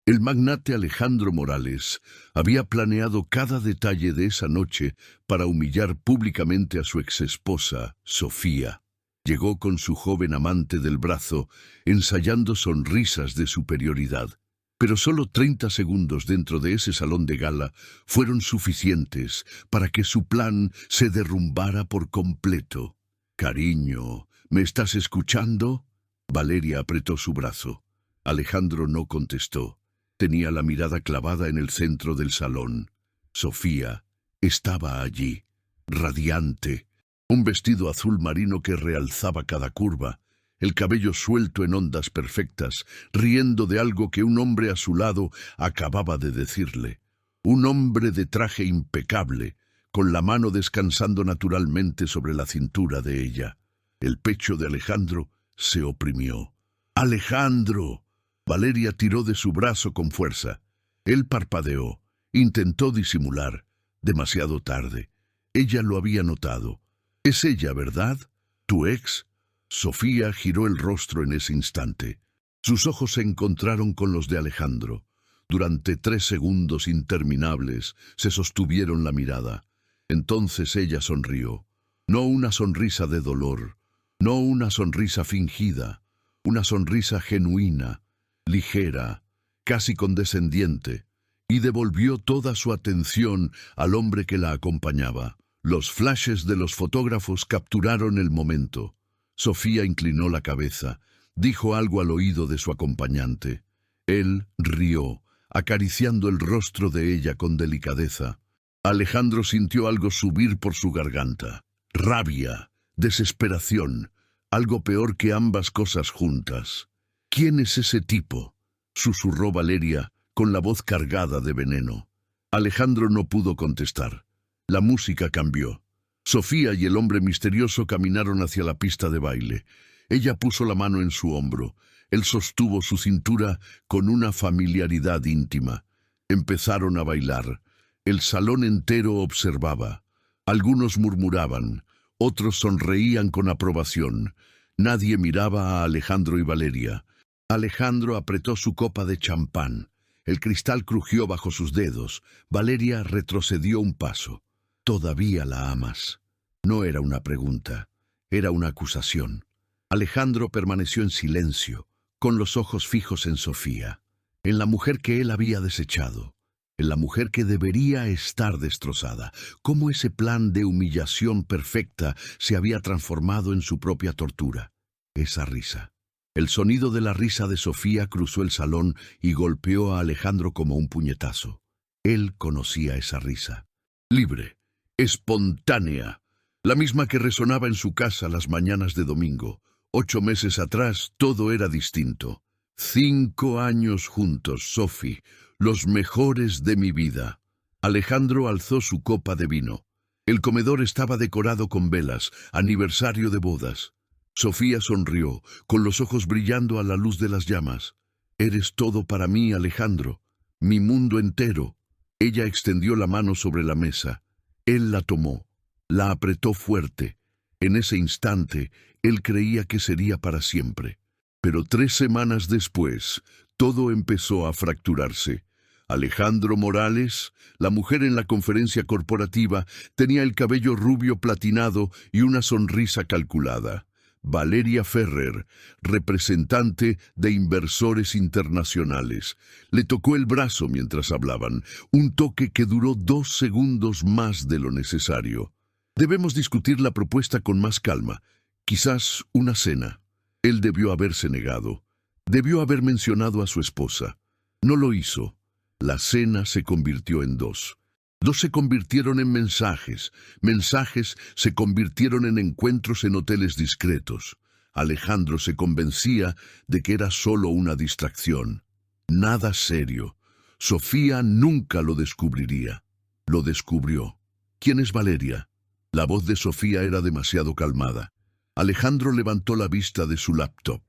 El magnate Alejandro Morales había planeado cada detalle de esa noche para humillar públicamente a su exesposa, Sofía. Llegó con su joven amante del brazo, ensayando sonrisas de superioridad. Pero solo 30 segundos dentro de ese salón de gala fueron suficientes para que su plan se derrumbara por completo. «Cariño, ¿me estás escuchando?» Valeria apretó su brazo. Alejandro no contestó. Tenía la mirada clavada en el centro del salón. Sofía estaba allí, radiante, un vestido azul marino que realzaba cada curva, el cabello suelto en ondas perfectas, riendo de algo que un hombre a su lado acababa de decirle. Un hombre de traje impecable, con la mano descansando naturalmente sobre la cintura de ella. El pecho de Alejandro se oprimió. ¡Alejandro! Valeria tiró de su brazo con fuerza. Él parpadeó, intentó disimular. Demasiado tarde. Ella lo había notado. «¿Es ella, verdad? ¿Tu ex?» Sofía giró el rostro en ese instante. Sus ojos se encontraron con los de Alejandro. Durante 3 segundos interminables se sostuvieron la mirada. Entonces ella sonrió. No una sonrisa de dolor, no una sonrisa fingida, una sonrisa genuina, ligera, casi condescendiente, y devolvió toda su atención al hombre que la acompañaba. Los flashes de los fotógrafos capturaron el momento. Sofía inclinó la cabeza, dijo algo al oído de su acompañante. Él rió, acariciando el rostro de ella con delicadeza. Alejandro sintió algo subir por su garganta. Rabia, desesperación, algo peor que ambas cosas juntas. «¿Quién es ese tipo?», susurró Valeria, con la voz cargada de veneno. Alejandro no pudo contestar. La música cambió. Sofía y el hombre misterioso caminaron hacia la pista de baile. Ella puso la mano en su hombro. Él sostuvo su cintura con una familiaridad íntima. Empezaron a bailar. El salón entero observaba. Algunos murmuraban, otros sonreían con aprobación. Nadie miraba a Alejandro y Valeria. Alejandro apretó su copa de champán. El cristal crujió bajo sus dedos. Valeria retrocedió un paso. «¿Todavía la amas?». No era una pregunta, era una acusación. Alejandro permaneció en silencio, con los ojos fijos en Sofía, en la mujer que él había desechado, en la mujer que debería estar destrozada. Cómo ese plan de humillación perfecta se había transformado en su propia tortura. Esa risa. El sonido de la risa de Sofía cruzó el salón y golpeó a Alejandro como un puñetazo. Él conocía esa risa. Libre, espontánea, la misma que resonaba en su casa las mañanas de domingo. 8 meses atrás todo era distinto. 5 años juntos, Sophie, los mejores de mi vida. Alejandro alzó su copa de vino. El comedor estaba decorado con velas, aniversario de bodas. Sofía sonrió, con los ojos brillando a la luz de las llamas. «Eres todo para mí, Alejandro, mi mundo entero». Ella extendió la mano sobre la mesa. Él la tomó, la apretó fuerte. En ese instante, él creía que sería para siempre. Pero 3 semanas después, todo empezó a fracturarse. Alejandro Morales, la mujer en la conferencia corporativa, tenía el cabello rubio platinado y una sonrisa calculada. Valeria Ferrer, representante de inversores internacionales. Le tocó el brazo mientras hablaban, un toque que duró 2 segundos más de lo necesario. «Debemos discutir la propuesta con más calma. Quizás una cena». Él debió haberse negado. Debió haber mencionado a su esposa. No lo hizo. La cena se convirtió en 2. 2 se convirtieron en mensajes. Mensajes se convirtieron en encuentros en hoteles discretos. Alejandro se convencía de que era solo una distracción. Nada serio. Sofía nunca lo descubriría. Lo descubrió. «¿Quién es Valeria?». La voz de Sofía era demasiado calmada. Alejandro levantó la vista de su laptop.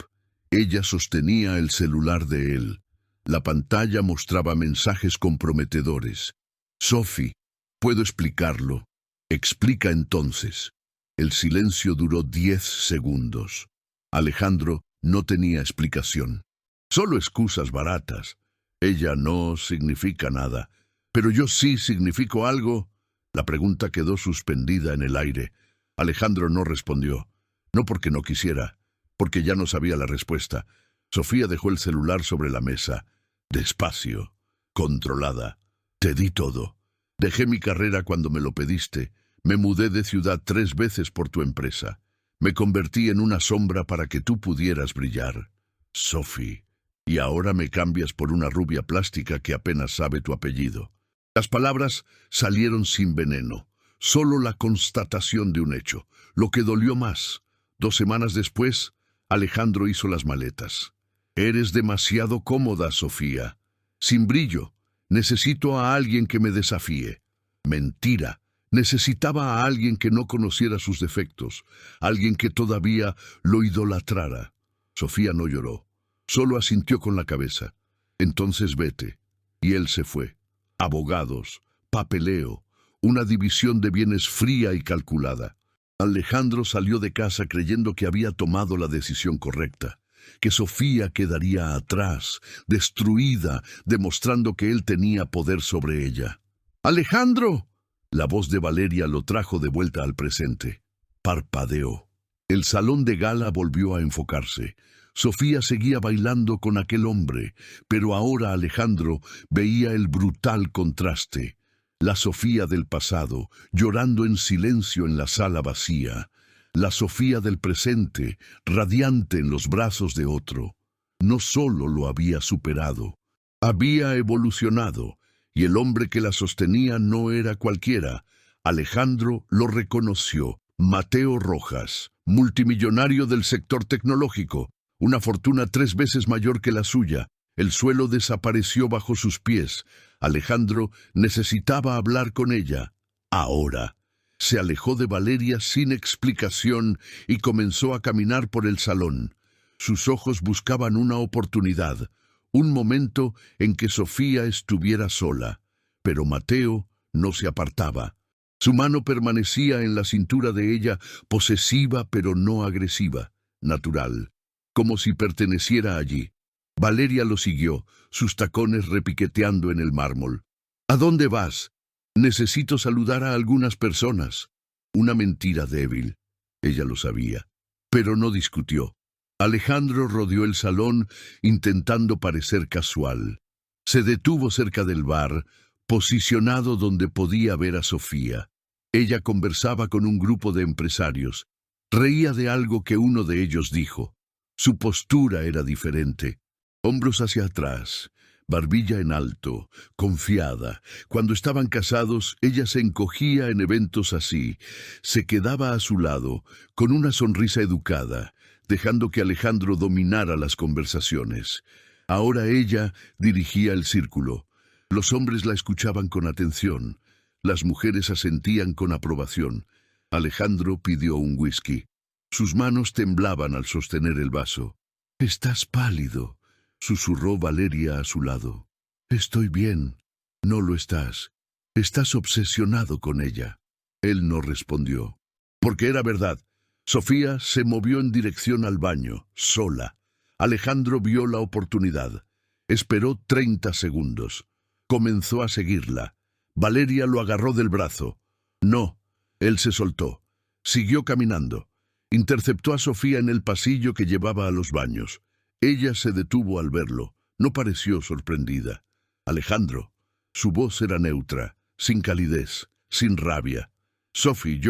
Ella sostenía el celular de él. La pantalla mostraba mensajes comprometedores. «Sophie, puedo explicarlo». «Explica entonces». El silencio duró 10 segundos. Alejandro no tenía explicación. Solo excusas baratas. Ella no significa nada. ¿Pero yo sí significo algo? La pregunta quedó suspendida en el aire. Alejandro no respondió. No porque no quisiera, porque ya no sabía la respuesta. Sofía dejó el celular sobre la mesa. Despacio, controlada. Te di todo. Dejé mi carrera cuando me lo pediste. Me mudé de ciudad 3 veces por tu empresa. Me convertí en una sombra para que tú pudieras brillar. Sophie. Y ahora me cambias por una rubia plástica que apenas sabe tu apellido. Las palabras salieron sin veneno, solo la constatación de un hecho. Lo que dolió más, 2 semanas después, Alejandro hizo las maletas. Eres demasiado cómoda, Sofía. Sin brillo. Necesito a alguien que me desafíe. Mentira. Necesitaba a alguien que no conociera sus defectos, alguien que todavía lo idolatrara. Sofía no lloró, solo asintió con la cabeza. Entonces vete. Y él se fue. Abogados, papeleo, una división de bienes fría y calculada. Alejandro salió de casa creyendo que había tomado la decisión correcta, que Sofía quedaría atrás, destruida, demostrando que él tenía poder sobre ella. ¡Alejandro! La voz de Valeria lo trajo de vuelta al presente. Parpadeó. El salón de gala volvió a enfocarse. Sofía seguía bailando con aquel hombre, pero ahora Alejandro veía el brutal contraste. La Sofía del pasado, llorando en silencio en la sala vacía. La Sofía del presente, radiante en los brazos de otro. No solo lo había superado, había evolucionado, y el hombre que la sostenía no era cualquiera. Alejandro lo reconoció. Mateo Rojas, multimillonario del sector tecnológico, una fortuna 3 veces mayor que la suya. El suelo desapareció bajo sus pies. Alejandro necesitaba hablar con ella. Ahora. Se alejó de Valeria sin explicación y comenzó a caminar por el salón. Sus ojos buscaban una oportunidad, un momento en que Sofía estuviera sola. Pero Mateo no se apartaba. Su mano permanecía en la cintura de ella, posesiva pero no agresiva, natural, como si perteneciera allí. Valeria lo siguió, sus tacones repiqueteando en el mármol. ¿A dónde vas? Necesito saludar a algunas personas. Una mentira débil. Ella lo sabía, pero no discutió. Alejandro rodeó el salón intentando parecer casual. Se detuvo cerca del bar, posicionado donde podía ver a Sofía. Ella conversaba con un grupo de empresarios. Reía de algo que uno de ellos dijo. Su postura era diferente. Hombros hacia atrás, barbilla en alto, confiada. Cuando estaban casados, ella se encogía en eventos así. Se quedaba a su lado, con una sonrisa educada, dejando que Alejandro dominara las conversaciones. Ahora ella dirigía el círculo. Los hombres la escuchaban con atención. Las mujeres asentían con aprobación. Alejandro pidió un whisky. Sus manos temblaban al sostener el vaso. «Estás pálido», susurró Valeria a su lado. «Estoy bien». «No lo estás. Estás obsesionado con ella». Él no respondió. Porque era verdad. Sofía se movió en dirección al baño, sola. Alejandro vio la oportunidad. Esperó 30 segundos. Comenzó a seguirla. Valeria lo agarró del brazo. No, él se soltó. Siguió caminando. Interceptó a Sofía en el pasillo que llevaba a los baños. Ella se detuvo al verlo. No pareció sorprendida. Alejandro. Su voz era neutra, sin calidez, sin rabia. «Sophie,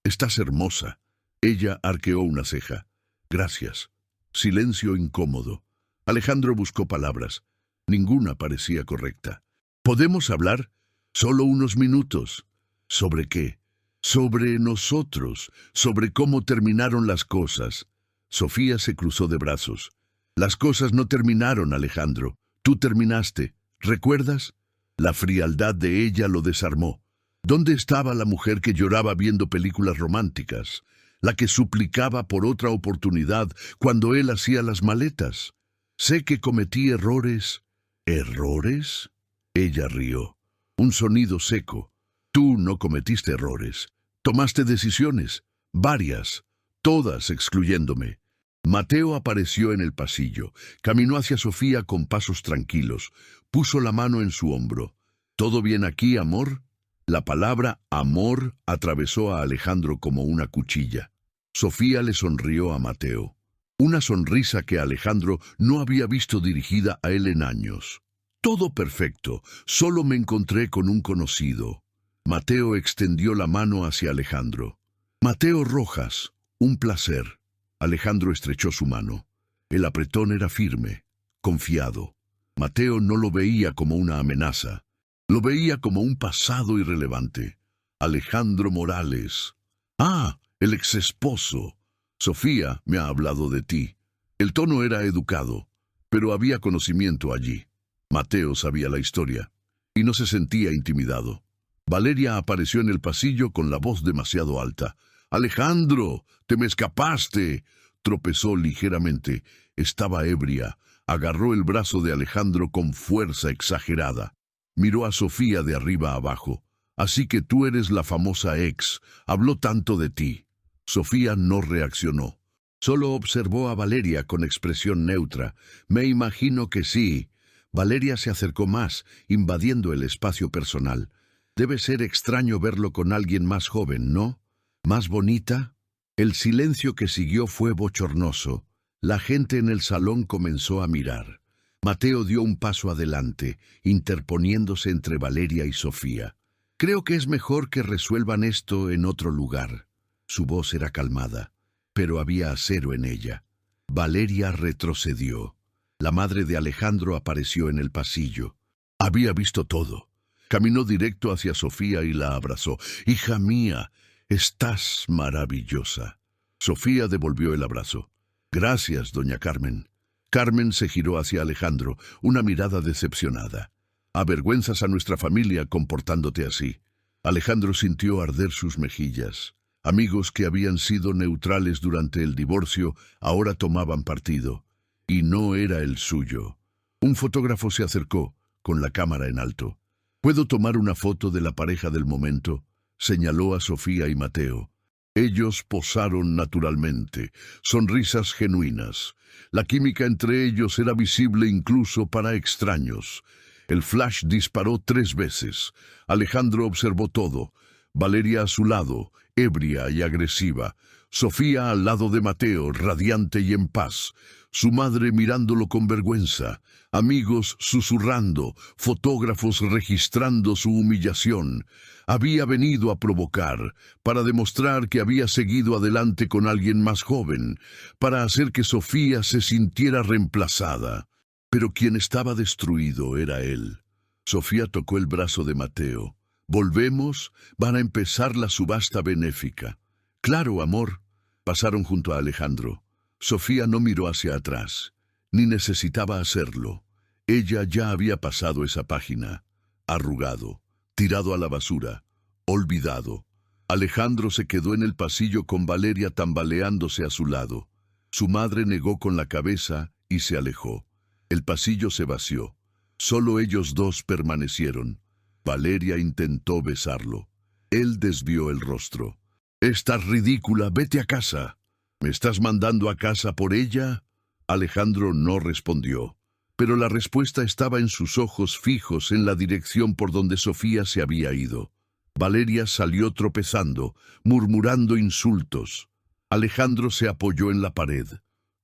estás hermosa». Ella arqueó una ceja. «Gracias». Silencio incómodo. Alejandro buscó palabras. Ninguna parecía correcta. «¿Podemos hablar? Solo unos minutos». «¿Sobre qué?» «Sobre nosotros, sobre cómo terminaron las cosas». Sofía se cruzó de brazos. «Las cosas no terminaron, Alejandro. Tú terminaste. ¿Recuerdas?» La frialdad de ella lo desarmó. ¿Dónde estaba la mujer que lloraba viendo películas románticas? La que suplicaba por otra oportunidad cuando él hacía las maletas. «Sé que cometí errores». «¿Errores?» Ella rió. Un sonido seco. «Tú no cometiste errores. Tomaste decisiones. Varias. Todas excluyéndome. Mateo apareció en el pasillo. Caminó hacia Sofía con pasos tranquilos. Puso la mano en su hombro. ¿Todo bien aquí, amor? La palabra amor atravesó a Alejandro como una cuchilla. Sofía le sonrió a Mateo. Una sonrisa que Alejandro no había visto dirigida a él en años. Todo perfecto, solo me encontré con un conocido. Mateo extendió la mano hacia Alejandro. Mateo Rojas, un placer. Alejandro estrechó su mano. El apretón era firme, confiado. Mateo no lo veía como una amenaza. Lo veía como un pasado irrelevante. Alejandro Morales. Ah, el exesposo. Sofía me ha hablado de ti. El tono era educado, pero había conocimiento allí. Mateo sabía la historia y no se sentía intimidado. Valeria apareció en el pasillo con la voz demasiado alta. «Alejandro, te me escapaste». Tropezó ligeramente. Estaba ebria. Agarró el brazo de Alejandro con fuerza exagerada. Miró a Sofía de arriba abajo. «Así que tú eres la famosa ex. Habló tanto de ti». Sofía no reaccionó. Solo observó a Valeria con expresión neutra. «Me imagino que sí». Valeria se acercó más, invadiendo el espacio personal. «Debe ser extraño verlo con alguien más joven, ¿no? ¿Más bonita?» El silencio que siguió fue bochornoso. La gente en el salón comenzó a mirar. Mateo dio un paso adelante, interponiéndose entre Valeria y Sofía. «Creo que es mejor que resuelvan esto en otro lugar». Su voz era calmada, pero había acero en ella. Valeria retrocedió. La madre de Alejandro apareció en el pasillo. Había visto todo. Caminó directo hacia Sofía y la abrazó. «Hija mía, estás maravillosa». Sofía devolvió el abrazo. «Gracias, doña Carmen». Carmen se giró hacia Alejandro, una mirada decepcionada. «Avergüenzas a nuestra familia comportándote así». Alejandro sintió arder sus mejillas. Amigos que habían sido neutrales durante el divorcio ahora tomaban partido. Y no era el suyo. Un fotógrafo se acercó, con la cámara en alto. «¿Puedo tomar una foto de la pareja del momento?», señaló a Sofía y Mateo. Ellos posaron naturalmente, sonrisas genuinas. La química entre ellos era visible incluso para extraños. El flash disparó 3 veces. Alejandro observó todo. Valeria a su lado, ebria y agresiva. Sofía al lado de Mateo, radiante y en paz. Su madre mirándolo con vergüenza. Amigos susurrando, fotógrafos registrando su humillación. Había venido a provocar, para demostrar que había seguido adelante con alguien más joven, para hacer que Sofía se sintiera reemplazada. Pero quien estaba destruido era él. Sofía tocó el brazo de Mateo. «¿Volvemos? Van a empezar la subasta benéfica». «Claro, amor». Pasaron junto a Alejandro. Sofía no miró hacia atrás, ni necesitaba hacerlo. Ella ya había pasado esa página. Arrugado, tirado a la basura, olvidado. Alejandro se quedó en el pasillo con Valeria tambaleándose a su lado. Su madre negó con la cabeza y se alejó. El pasillo se vació. Solo ellos dos permanecieron. Valeria intentó besarlo. Él desvió el rostro. «Estás ridícula, vete a casa». «¿Me estás mandando a casa por ella?» Alejandro no respondió, pero la respuesta estaba en sus ojos fijos en la dirección por donde Sofía se había ido. Valeria salió tropezando, murmurando insultos. Alejandro se apoyó en la pared,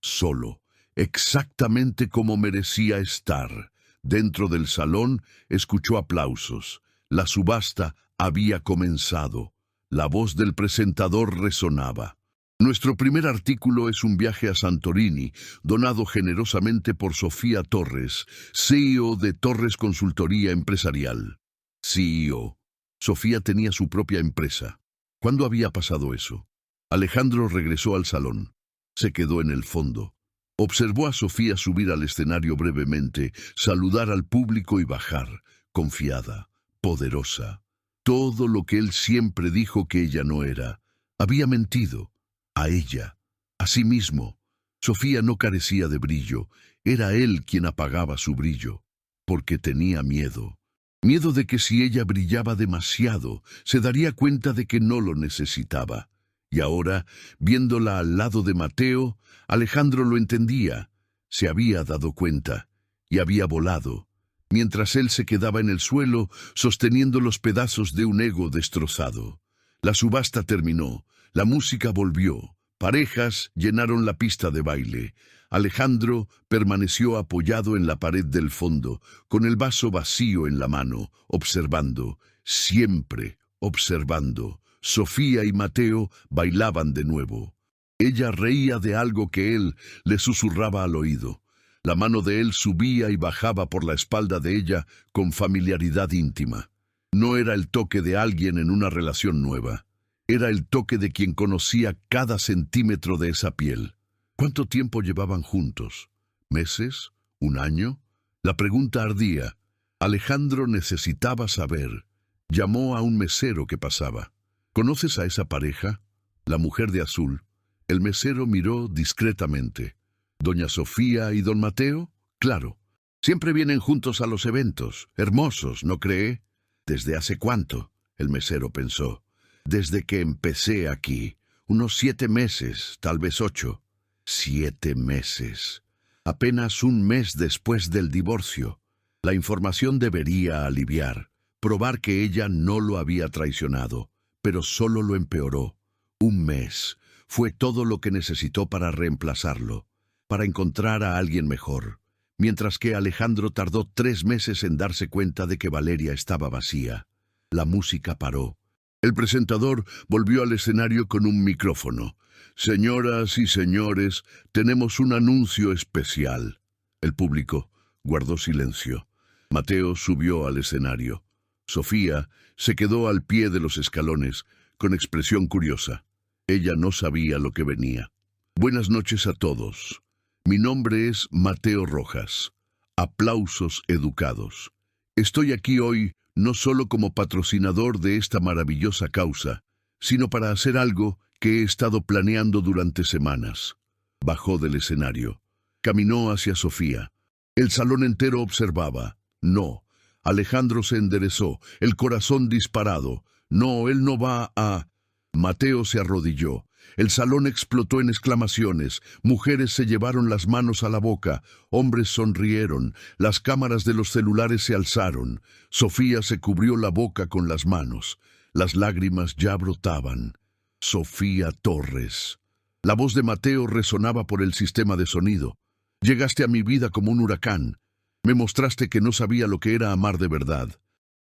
solo, exactamente como merecía estar. Dentro del salón escuchó aplausos. La subasta había comenzado. La voz del presentador resonaba. Nuestro primer artículo es un viaje a Santorini, donado generosamente por Sofía Torres, CEO de Torres Consultoría Empresarial. CEO. Sofía tenía su propia empresa. ¿Cuándo había pasado eso? Alejandro regresó al salón. Se quedó en el fondo. Observó a Sofía subir al escenario brevemente, saludar al público y bajar, confiada, poderosa. Todo lo que él siempre dijo que ella no era. Había mentido. A ella, a sí mismo. Sofía no carecía de brillo, era él quien apagaba su brillo, porque tenía miedo. Miedo de que si ella brillaba demasiado, se daría cuenta de que no lo necesitaba. Y ahora, viéndola al lado de Mateo, Alejandro lo entendía. Se había dado cuenta y había volado, mientras él se quedaba en el suelo sosteniendo los pedazos de un ego destrozado. La subasta terminó, la música volvió, parejas llenaron la pista de baile. Alejandro permaneció apoyado en la pared del fondo, con el vaso vacío en la mano, observando, siempre observando. Sofía y Mateo bailaban de nuevo. Ella reía de algo que él le susurraba al oído. La mano de él subía y bajaba por la espalda de ella con familiaridad íntima. No era el toque de alguien en una relación nueva. Era el toque de quien conocía cada centímetro de esa piel. ¿Cuánto tiempo llevaban juntos? ¿Meses? ¿Un año? La pregunta ardía. Alejandro necesitaba saber. Llamó a un mesero que pasaba. ¿Conoces a esa pareja? La mujer de azul. El mesero miró discretamente. ¿Doña Sofía y don Mateo? Claro. Siempre vienen juntos a los eventos. Hermosos, ¿no cree? ¿Desde hace cuánto? El mesero pensó. Desde que empecé aquí. Unos 7 meses, tal vez 8. 7 meses. Apenas un mes después del divorcio. La información debería aliviar. Probar que ella no lo había traicionado. Pero solo lo empeoró. Un mes. Fue todo lo que necesitó para reemplazarlo, para encontrar a alguien mejor, mientras que Alejandro tardó 3 meses en darse cuenta de que Valeria estaba vacía. La música paró. El presentador volvió al escenario con un micrófono. Señoras y señores, tenemos un anuncio especial. El público guardó silencio. Mateo subió al escenario. Sofía se quedó al pie de los escalones, con expresión curiosa. Ella no sabía lo que venía. Buenas noches a todos. Mi nombre es Mateo Rojas. Aplausos educados. Estoy aquí hoy no solo como patrocinador de esta maravillosa causa, sino para hacer algo que he estado planeando durante semanas. Bajó del escenario. Caminó hacia Sofía. El salón entero observaba. No. Alejandro se enderezó, el corazón disparado. No, él no va a... Mateo se arrodilló. El salón explotó en exclamaciones. Mujeres se llevaron las manos a la boca. Hombres sonrieron. Las cámaras de los celulares se alzaron. Sofía se cubrió la boca con las manos. Las lágrimas ya brotaban. Sofía Torres. La voz de Mateo resonaba por el sistema de sonido. Llegaste a mi vida como un huracán. Me mostraste que no sabía lo que era amar de verdad.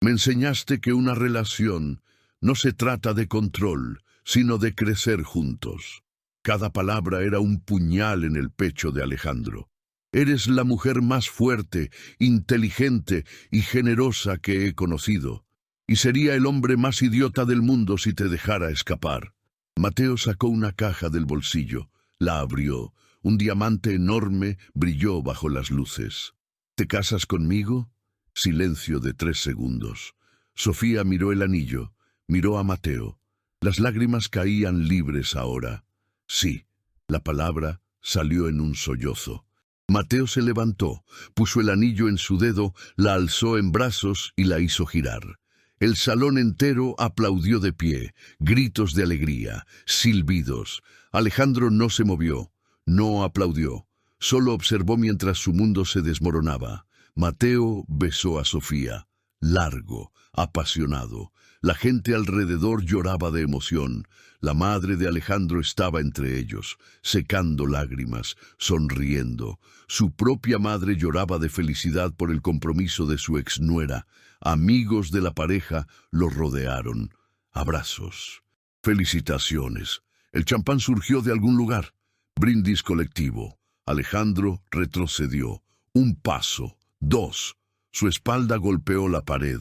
Me enseñaste que una relación no se trata de control, sino de crecer juntos. Cada palabra era un puñal en el pecho de Alejandro. Eres la mujer más fuerte, inteligente y generosa que he conocido, y sería el hombre más idiota del mundo si te dejara escapar. Mateo sacó una caja del bolsillo, la abrió. Un diamante enorme brilló bajo las luces. ¿Te casas conmigo? Silencio de 3 segundos. Sofía miró el anillo. Miró a Mateo. Las lágrimas caían libres ahora. Sí, la palabra salió en un sollozo. Mateo se levantó, puso el anillo en su dedo, la alzó en brazos y la hizo girar. El salón entero aplaudió de pie, gritos de alegría, silbidos. Alejandro no se movió, no aplaudió, solo observó mientras su mundo se desmoronaba. Mateo besó a Sofía, largo, apasionado. La gente alrededor lloraba de emoción. La madre de Alejandro estaba entre ellos, secando lágrimas, sonriendo. Su propia madre lloraba de felicidad por el compromiso de su exnuera. Amigos de la pareja lo rodearon. Abrazos. Felicitaciones. El champán surgió de algún lugar. Brindis colectivo. Alejandro retrocedió. 1 paso. 2. Su espalda golpeó la pared.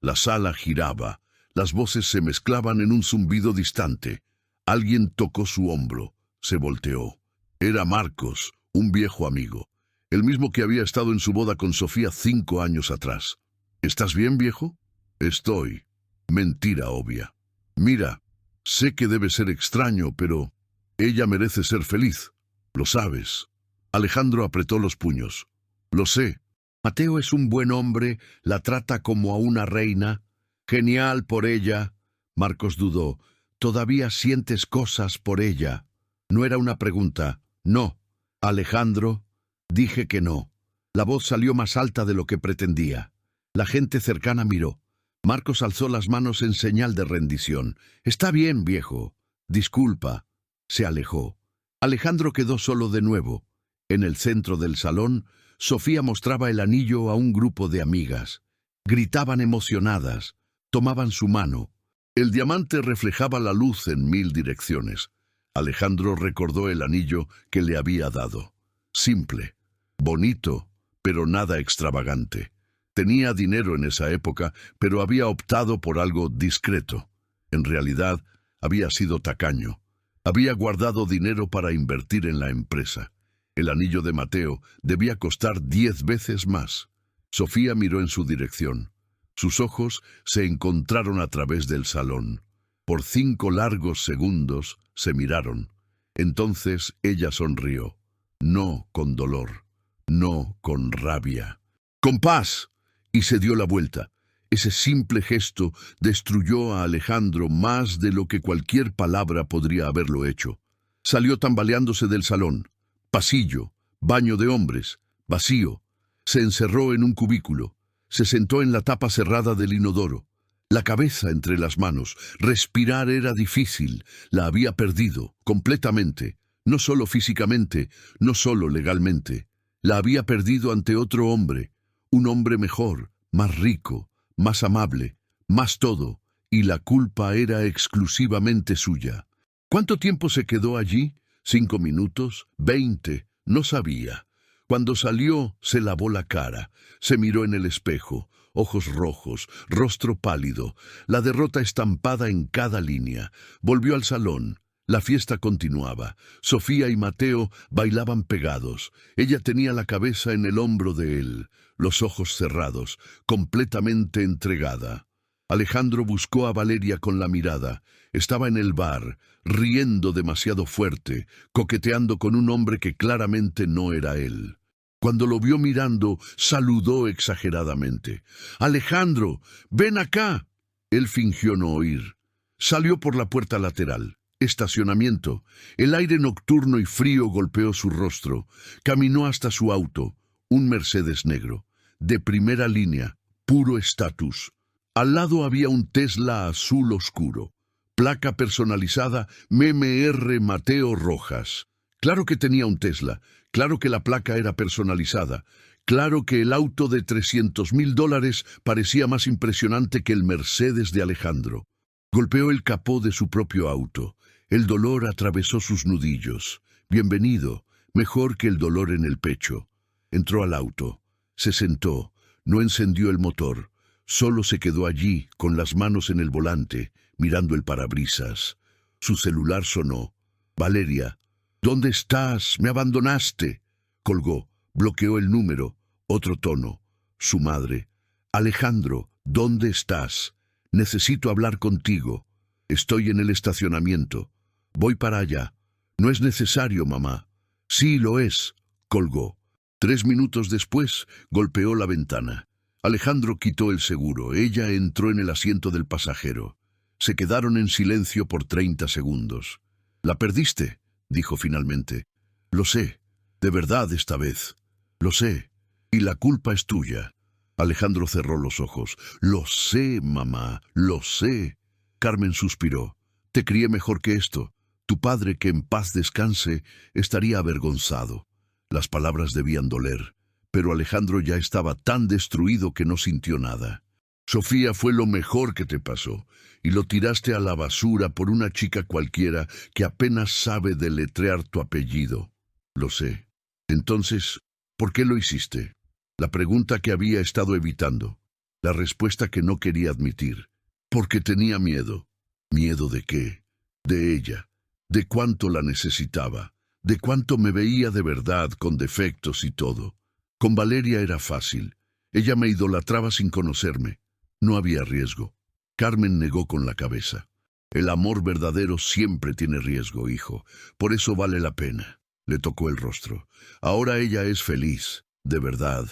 La sala giraba. Las voces se mezclaban en un zumbido distante. Alguien tocó su hombro. Se volteó. Era Marcos, un viejo amigo. El mismo que había estado en su boda con Sofía 5 años atrás. ¿Estás bien, viejo? Estoy. Mentira obvia. Mira, sé que debe ser extraño, pero ella merece ser feliz. Lo sabes. Alejandro apretó los puños. Lo sé. Mateo es un buen hombre, la trata como a una reina. Genial por ella. Marcos dudó. ¿Todavía sientes cosas por ella? No era una pregunta. No. Alejandro, dije que no. La voz salió más alta de lo que pretendía. La gente cercana miró. Marcos alzó las manos en señal de rendición. Está bien, viejo. Disculpa. Se alejó. Alejandro quedó solo de nuevo. En el centro del salón, Sofía mostraba el anillo a un grupo de amigas. Gritaban emocionadas. Tomaban su mano. El diamante reflejaba la luz en 1000 direcciones. Alejandro recordó el anillo que le había dado. Simple, bonito, pero nada extravagante. Tenía dinero en esa época, pero había optado por algo discreto. En realidad, había sido tacaño. Había guardado dinero para invertir en la empresa. El anillo de Mateo debía costar 10 veces más. Sofía miró en su dirección. Sus ojos se encontraron a través del salón. Por 5 largos segundos se miraron. Entonces ella sonrió. No con dolor, no con rabia. ¡Con paz! Y se dio la vuelta. Ese simple gesto destruyó a Alejandro más de lo que cualquier palabra podría haberlo hecho. Salió tambaleándose del salón. Pasillo, baño de hombres, vacío. Se encerró en un cubículo. Se sentó en la tapa cerrada del inodoro. La cabeza entre las manos. Respirar era difícil. La había perdido, completamente. No solo físicamente, no solo legalmente. La había perdido ante otro hombre. Un hombre mejor, más rico, más amable, más todo. Y la culpa era exclusivamente suya. ¿Cuánto tiempo se quedó allí? 5 minutos, 20, no sabía. Cuando salió, se lavó la cara, se miró en el espejo, ojos rojos, rostro pálido, la derrota estampada en cada línea. Volvió al salón. La fiesta continuaba. Sofía y Mateo bailaban pegados. Ella tenía la cabeza en el hombro de él, los ojos cerrados, completamente entregada. Alejandro buscó a Valeria con la mirada. Estaba en el bar, riendo demasiado fuerte, coqueteando con un hombre que claramente no era él. Cuando lo vio mirando, saludó exageradamente. «Alejandro, ven acá». Él fingió no oír. Salió por la puerta lateral. Estacionamiento. El aire nocturno y frío golpeó su rostro. Caminó hasta su auto, un Mercedes negro, de primera línea, puro estatus. Al lado había un Tesla azul oscuro. Placa personalizada MMR Mateo Rojas. Claro que tenía un Tesla. Claro que la placa era personalizada. Claro que el auto de $300,000 parecía más impresionante que el Mercedes de Alejandro. Golpeó el capó de su propio auto. El dolor atravesó sus nudillos. Bienvenido, mejor que el dolor en el pecho. Entró al auto. Se sentó. No encendió el motor. Solo se quedó allí, con las manos en el volante, mirando el parabrisas. Su celular sonó. «Valeria, ¿dónde estás? Me abandonaste». Colgó. Bloqueó el número. Otro tono. Su madre. «Alejandro, ¿dónde estás? Necesito hablar contigo. Estoy en el estacionamiento. Voy para allá». «No es necesario, mamá». «Sí, lo es». Colgó. 3 minutos después, golpeó la ventana. Alejandro quitó el seguro. Ella entró en el asiento del pasajero. Se quedaron en silencio por 30 segundos. «¿La perdiste?», dijo finalmente. «Lo sé. De verdad esta vez. Lo sé. Y la culpa es tuya». Alejandro cerró los ojos. «Lo sé, mamá. Lo sé». Carmen suspiró. «Te crié mejor que esto. Tu padre, que en paz descanse, estaría avergonzado». Las palabras debían doler, pero Alejandro ya estaba tan destruido que no sintió nada. «Sofía fue lo mejor que te pasó, y lo tiraste a la basura por una chica cualquiera que apenas sabe deletrear tu apellido». «Lo sé». «Entonces, ¿por qué lo hiciste?». La pregunta que había estado evitando. La respuesta que no quería admitir. «Porque tenía miedo». ¿Miedo de qué? De ella. De cuánto la necesitaba. De cuánto me veía de verdad, con defectos y todo. Con Valeria era fácil. Ella me idolatraba sin conocerme. No había riesgo. Carmen negó con la cabeza. «El amor verdadero siempre tiene riesgo, hijo. Por eso vale la pena». Le tocó el rostro. Ahora ella es feliz, de verdad,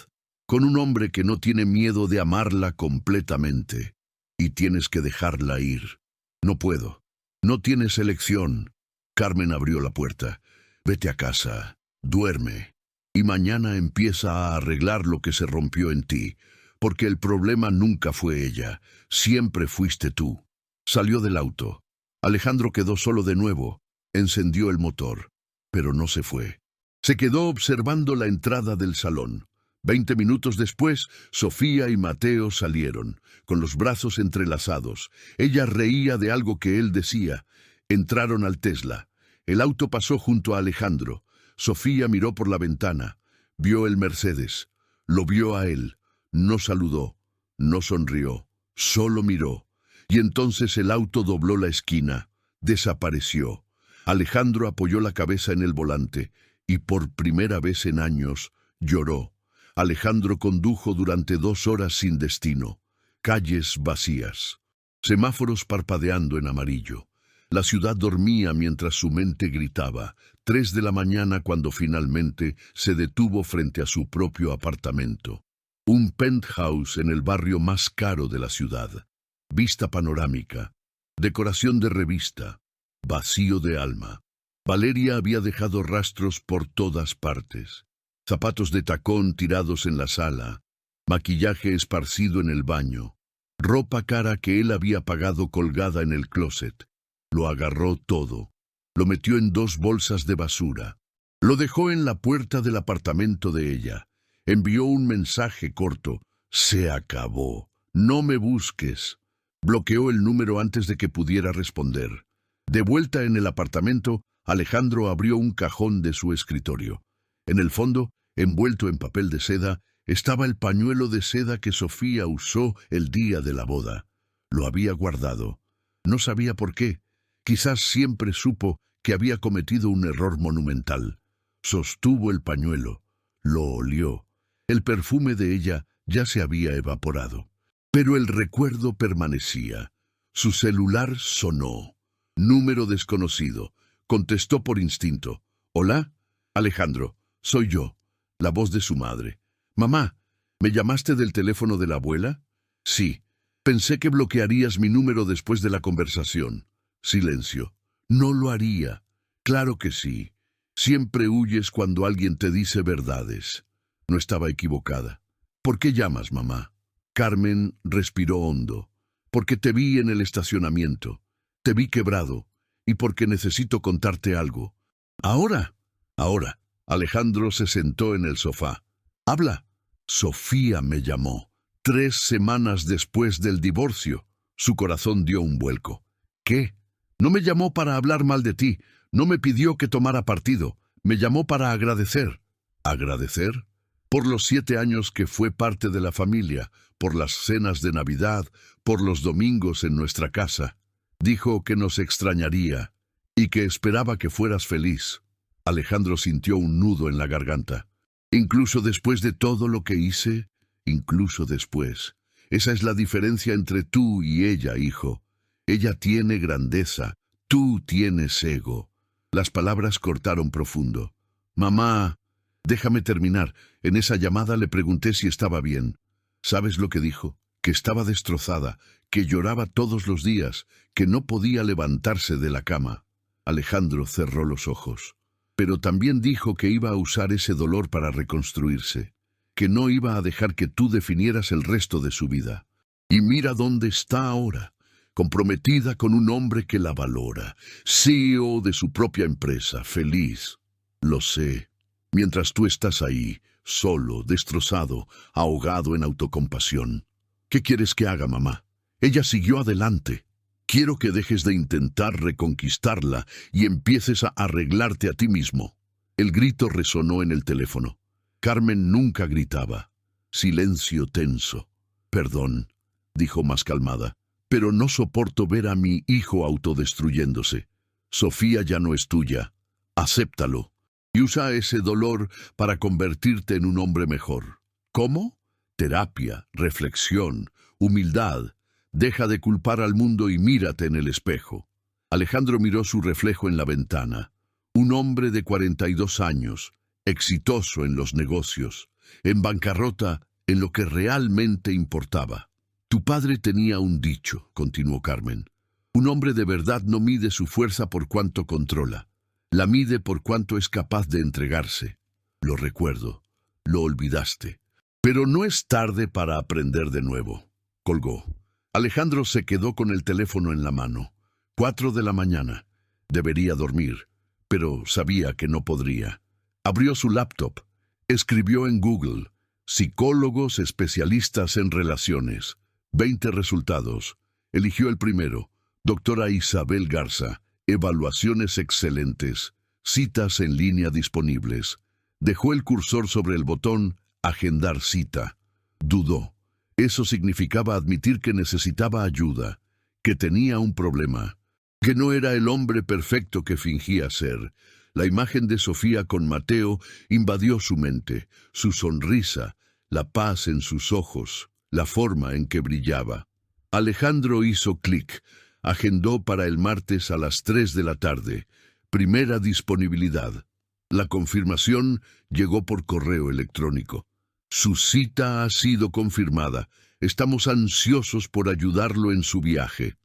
con un hombre que no tiene miedo de amarla completamente. Y tienes que dejarla ir. «No puedo». No tienes elección. Carmen abrió la puerta. Vete a casa, duerme, y mañana empieza a arreglar lo que se rompió en ti, porque el problema nunca fue ella, siempre fuiste tú. Salió del auto. Alejandro quedó solo de nuevo. Encendió el motor, pero no se fue. Se quedó observando la entrada del salón. 20 minutos después, Sofía y Mateo salieron, con los brazos entrelazados. Ella reía de algo que él decía. Entraron al Tesla. El auto pasó junto a Alejandro. Sofía miró por la ventana. Vio el Mercedes. Lo vio a él. No saludó. No sonrió. Solo miró. Y entonces el auto dobló la esquina. Desapareció. Alejandro apoyó la cabeza en el volante y por primera vez en años lloró. Alejandro condujo durante 2 horas sin destino. Calles vacías. Semáforos parpadeando en amarillo. La ciudad dormía mientras su mente gritaba. 3 de la mañana cuando finalmente se detuvo frente a su propio apartamento. Un penthouse en el barrio más caro de la ciudad. Vista panorámica. Decoración de revista. Vacío de alma. Valeria había dejado rastros por todas partes. Zapatos de tacón tirados en la sala. Maquillaje esparcido en el baño. Ropa cara que él había pagado colgada en el closet. Lo agarró todo. Lo metió en 2 bolsas de basura. Lo dejó en la puerta del apartamento de ella. Envió un mensaje corto. Se acabó. No me busques. Bloqueó el número antes de que pudiera responder. De vuelta en el apartamento, Alejandro abrió un cajón de su escritorio. En el fondo, envuelto en papel de seda, estaba el pañuelo de seda que Sofía usó el día de la boda. Lo había guardado. No sabía por qué. Quizás siempre supo que había cometido un error monumental. Sostuvo el pañuelo. Lo olió. El perfume de ella ya se había evaporado. Pero el recuerdo permanecía. Su celular sonó. Número desconocido. Contestó por instinto. ¿Hola? Alejandro, soy yo. La voz de su madre. Mamá, ¿me llamaste del teléfono de la abuela? Sí. Pensé que bloquearías mi número después de la conversación. Silencio. No lo haría. Claro que sí. Siempre huyes cuando alguien te dice verdades. No estaba equivocada. ¿Por qué llamas, mamá? Carmen respiró hondo. Porque te vi en el estacionamiento. Te vi quebrado. Y porque necesito contarte algo. ¿Ahora? Ahora. Alejandro se sentó en el sofá. Habla. Sofía me llamó. 3 semanas después del divorcio. Su corazón dio un vuelco. ¿Qué? No me llamó para hablar mal de ti. No me pidió que tomara partido. Me llamó para agradecer. ¿Agradecer? Por los 7 años que fue parte de la familia, por las cenas de Navidad, por los domingos en nuestra casa. Dijo que nos extrañaría y que esperaba que fueras feliz. Alejandro sintió un nudo en la garganta. Incluso después de todo lo que hice, incluso después. Esa es la diferencia entre tú y ella, hijo. Ella tiene grandeza, tú tienes ego. Las palabras cortaron profundo. Mamá, déjame terminar. En esa llamada le pregunté si estaba bien. ¿Sabes lo que dijo? Que estaba destrozada, que lloraba todos los días, que no podía levantarse de la cama. Alejandro cerró los ojos. Pero también dijo que iba a usar ese dolor para reconstruirse, que no iba a dejar que tú definieras el resto de su vida. Y mira dónde está ahora, comprometida con un hombre que la valora, CEO de su propia empresa, feliz. Lo sé. Mientras tú estás ahí, solo, destrozado, ahogado en autocompasión. ¿Qué quieres que haga, mamá? Ella siguió adelante. Quiero que dejes de intentar reconquistarla y empieces a arreglarte a ti mismo. El grito resonó en el teléfono. Carmen nunca gritaba. Silencio tenso. Perdón, dijo más calmada, pero no soporto ver a mi hijo autodestruyéndose. Sofía ya no es tuya. Acéptalo. Y usa ese dolor para convertirte en un hombre mejor. ¿Cómo? Terapia, reflexión, humildad. Deja de culpar al mundo y mírate en el espejo. Alejandro miró su reflejo en la ventana. Un hombre de 42 años, exitoso en los negocios, en bancarrota en lo que realmente importaba. Tu padre tenía un dicho, continuó Carmen. Un hombre de verdad no mide su fuerza por cuánto controla. La mide por cuánto es capaz de entregarse. Lo recuerdo. Lo olvidaste. Pero no es tarde para aprender de nuevo. Colgó. Alejandro se quedó con el teléfono en la mano. 4 de la mañana. Debería dormir, pero sabía que no podría. Abrió su laptop. Escribió en Google: psicólogos especialistas en relaciones. 20 resultados. Eligió el primero. Doctora Isabel Garza. Evaluaciones excelentes. Citas en línea disponibles. Dejó el cursor sobre el botón Agendar cita. Dudó. Eso significaba admitir que necesitaba ayuda, que tenía un problema, que no era el hombre perfecto que fingía ser. La imagen de Sofía con Mateo invadió su mente, su sonrisa, la paz en sus ojos, la forma en que brillaba. Alejandro hizo clic. Agendó para el martes a las 3 de la tarde. Primera disponibilidad. La confirmación llegó por correo electrónico. Su cita ha sido confirmada. Estamos ansiosos por ayudarlo en su viaje.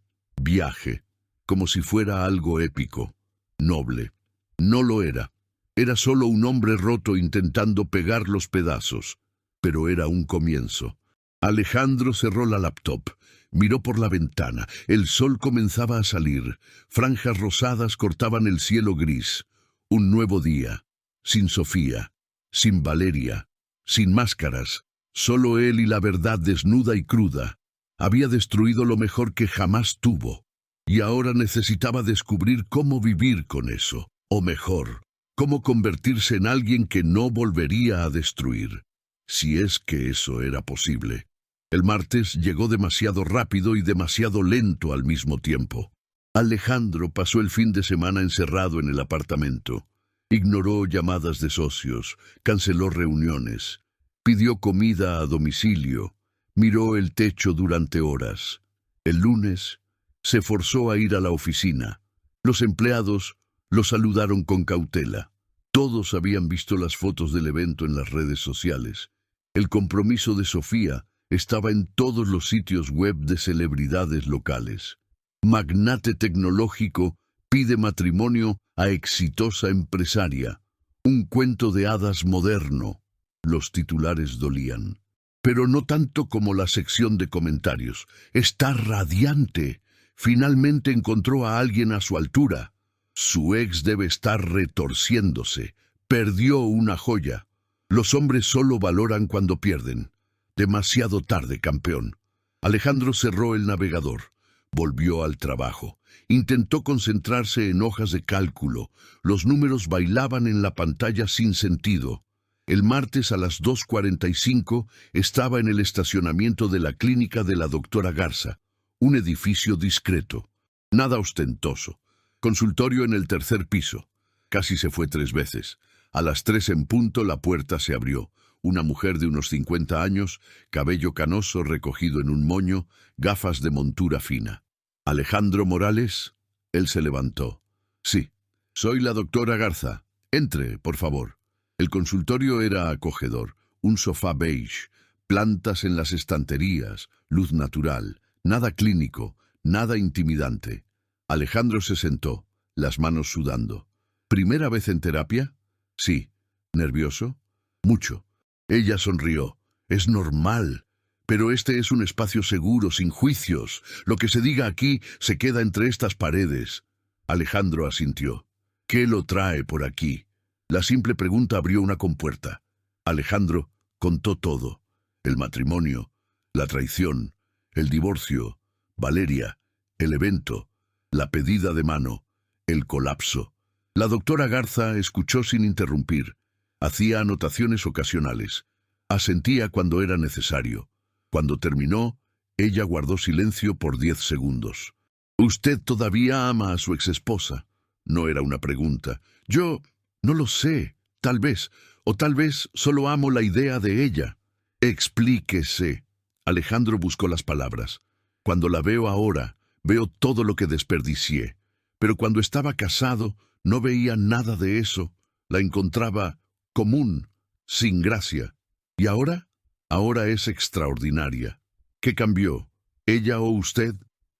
Viaje, como si fuera algo épico, noble. No lo era. Era solo un hombre roto intentando pegar los pedazos. Pero era un comienzo. Alejandro cerró la laptop. Miró por la ventana. El sol comenzaba a salir. Franjas rosadas cortaban el cielo gris. Un nuevo día. Sin Sofía. Sin Valeria. Sin máscaras. Solo él y la verdad desnuda y cruda. Había destruido lo mejor que jamás tuvo. Y ahora necesitaba descubrir cómo vivir con eso. O mejor, cómo convertirse en alguien que no volvería a destruir. Si es que eso era posible. El martes llegó demasiado rápido y demasiado lento al mismo tiempo. Alejandro pasó el fin de semana encerrado en el apartamento. Ignoró llamadas de socios, canceló reuniones, pidió comida a domicilio, miró el techo durante horas. El lunes se forzó a ir a la oficina. Los empleados lo saludaron con cautela. Todos habían visto las fotos del evento en las redes sociales. El compromiso de Sofía estaba en todos los sitios web de celebridades locales. Magnate tecnológico pide matrimonio a exitosa empresaria. Un cuento de hadas moderno. Los titulares dolían. Pero no tanto como la sección de comentarios. Está radiante. Finalmente encontró a alguien a su altura. Su ex debe estar retorciéndose. Perdió una joya. Los hombres solo valoran cuando pierden. Demasiado tarde, campeón. Alejandro cerró el navegador. Volvió al trabajo. Intentó concentrarse en hojas de cálculo. Los números bailaban en la pantalla sin sentido. El martes a las 2:45 estaba en el estacionamiento de la clínica de la doctora Garza. Un edificio discreto. Nada ostentoso. Consultorio en el 3er piso. Casi se fue 3 veces. A las 3 en punto la puerta se abrió. Una mujer de unos 50 años, cabello canoso recogido en un moño, gafas de montura fina. ¿Alejandro Morales? Él se levantó. Sí, soy la doctora Garza. Entre, por favor. El consultorio era acogedor. Un sofá beige, plantas en las estanterías, luz natural, nada clínico, nada intimidante. Alejandro se sentó, las manos sudando. ¿Primera vez en terapia? Sí. ¿Nervioso? Mucho. Ella sonrió. Es normal. Pero este es un espacio seguro, sin juicios. Lo que se diga aquí se queda entre estas paredes. Alejandro asintió. ¿Qué lo trae por aquí? La simple pregunta abrió una compuerta. Alejandro contó todo. El matrimonio, la traición, el divorcio, Valeria, el evento, la pedida de mano, el colapso. La doctora Garza escuchó sin interrumpir. Hacía anotaciones ocasionales. Asentía cuando era necesario. Cuando terminó, ella guardó silencio por 10 segundos. ¿Usted todavía ama a su exesposa? No era una pregunta. Yo no lo sé. Tal vez. O tal vez solo amo la idea de ella. Explíquese. Alejandro buscó las palabras. Cuando la veo ahora, veo todo lo que desperdicié. Pero cuando estaba casado, no veía nada de eso. La encontraba común, sin gracia. ¿Y ahora? Ahora es extraordinaria. ¿Qué cambió? ¿Ella o usted?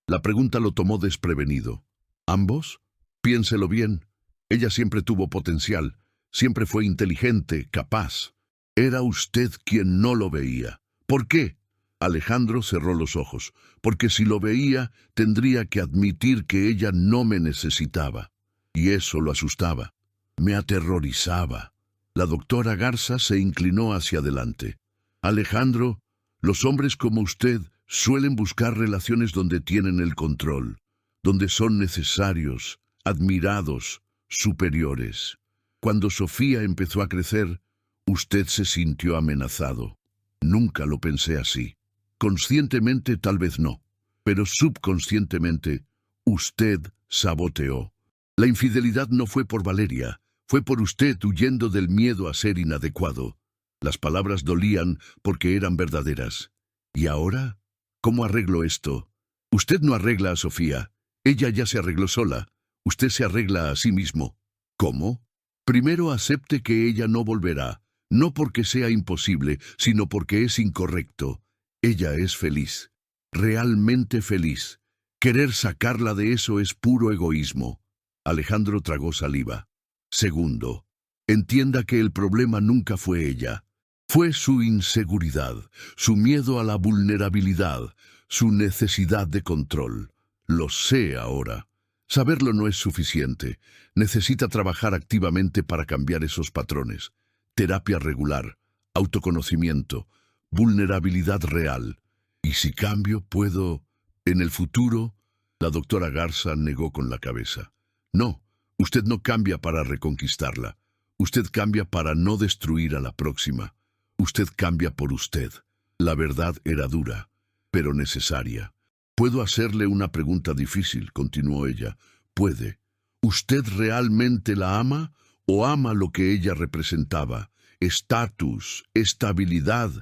La pregunta lo tomó desprevenido. ¿Ambos? Piénselo bien. Ella siempre tuvo potencial, siempre fue inteligente, capaz. Era usted quien no lo veía. ¿Por qué? Alejandro cerró los ojos, porque si lo veía, tendría que admitir que ella no me necesitaba. Y eso lo asustaba. Me aterrorizaba. La doctora Garza se inclinó hacia adelante. Alejandro, los hombres como usted suelen buscar relaciones donde tienen el control, donde son necesarios, admirados, superiores. Cuando Sofía empezó a crecer, usted se sintió amenazado. Nunca lo pensé así. Conscientemente tal vez no, pero subconscientemente usted saboteó. La infidelidad no fue por Valeria, fue por usted huyendo del miedo a ser inadecuado. Las palabras dolían porque eran verdaderas. ¿Y ahora? ¿Cómo arreglo esto? Usted no arregla a Sofía. Ella ya se arregló sola. Usted se arregla a sí mismo. ¿Cómo? Primero acepte que ella no volverá, no porque sea imposible, sino porque es incorrecto. Ella es feliz, realmente feliz. Querer sacarla de eso es puro egoísmo. Alejandro tragó saliva. Segundo, entienda que el problema nunca fue ella. Fue su inseguridad, su miedo a la vulnerabilidad, su necesidad de control. Lo sé ahora. Saberlo no es suficiente. Necesita trabajar activamente para cambiar esos patrones. Terapia regular, autoconocimiento, vulnerabilidad real. Y si cambio, puedo... En el futuro, la doctora Garza negó con la cabeza. No, usted no cambia para reconquistarla. Usted cambia para no destruir a la próxima. Usted cambia por usted. La verdad era dura, pero necesaria. «Puedo hacerle una pregunta difícil», continuó ella. «¿Puede? ¿Usted realmente la ama o ama lo que ella representaba? Estatus, estabilidad,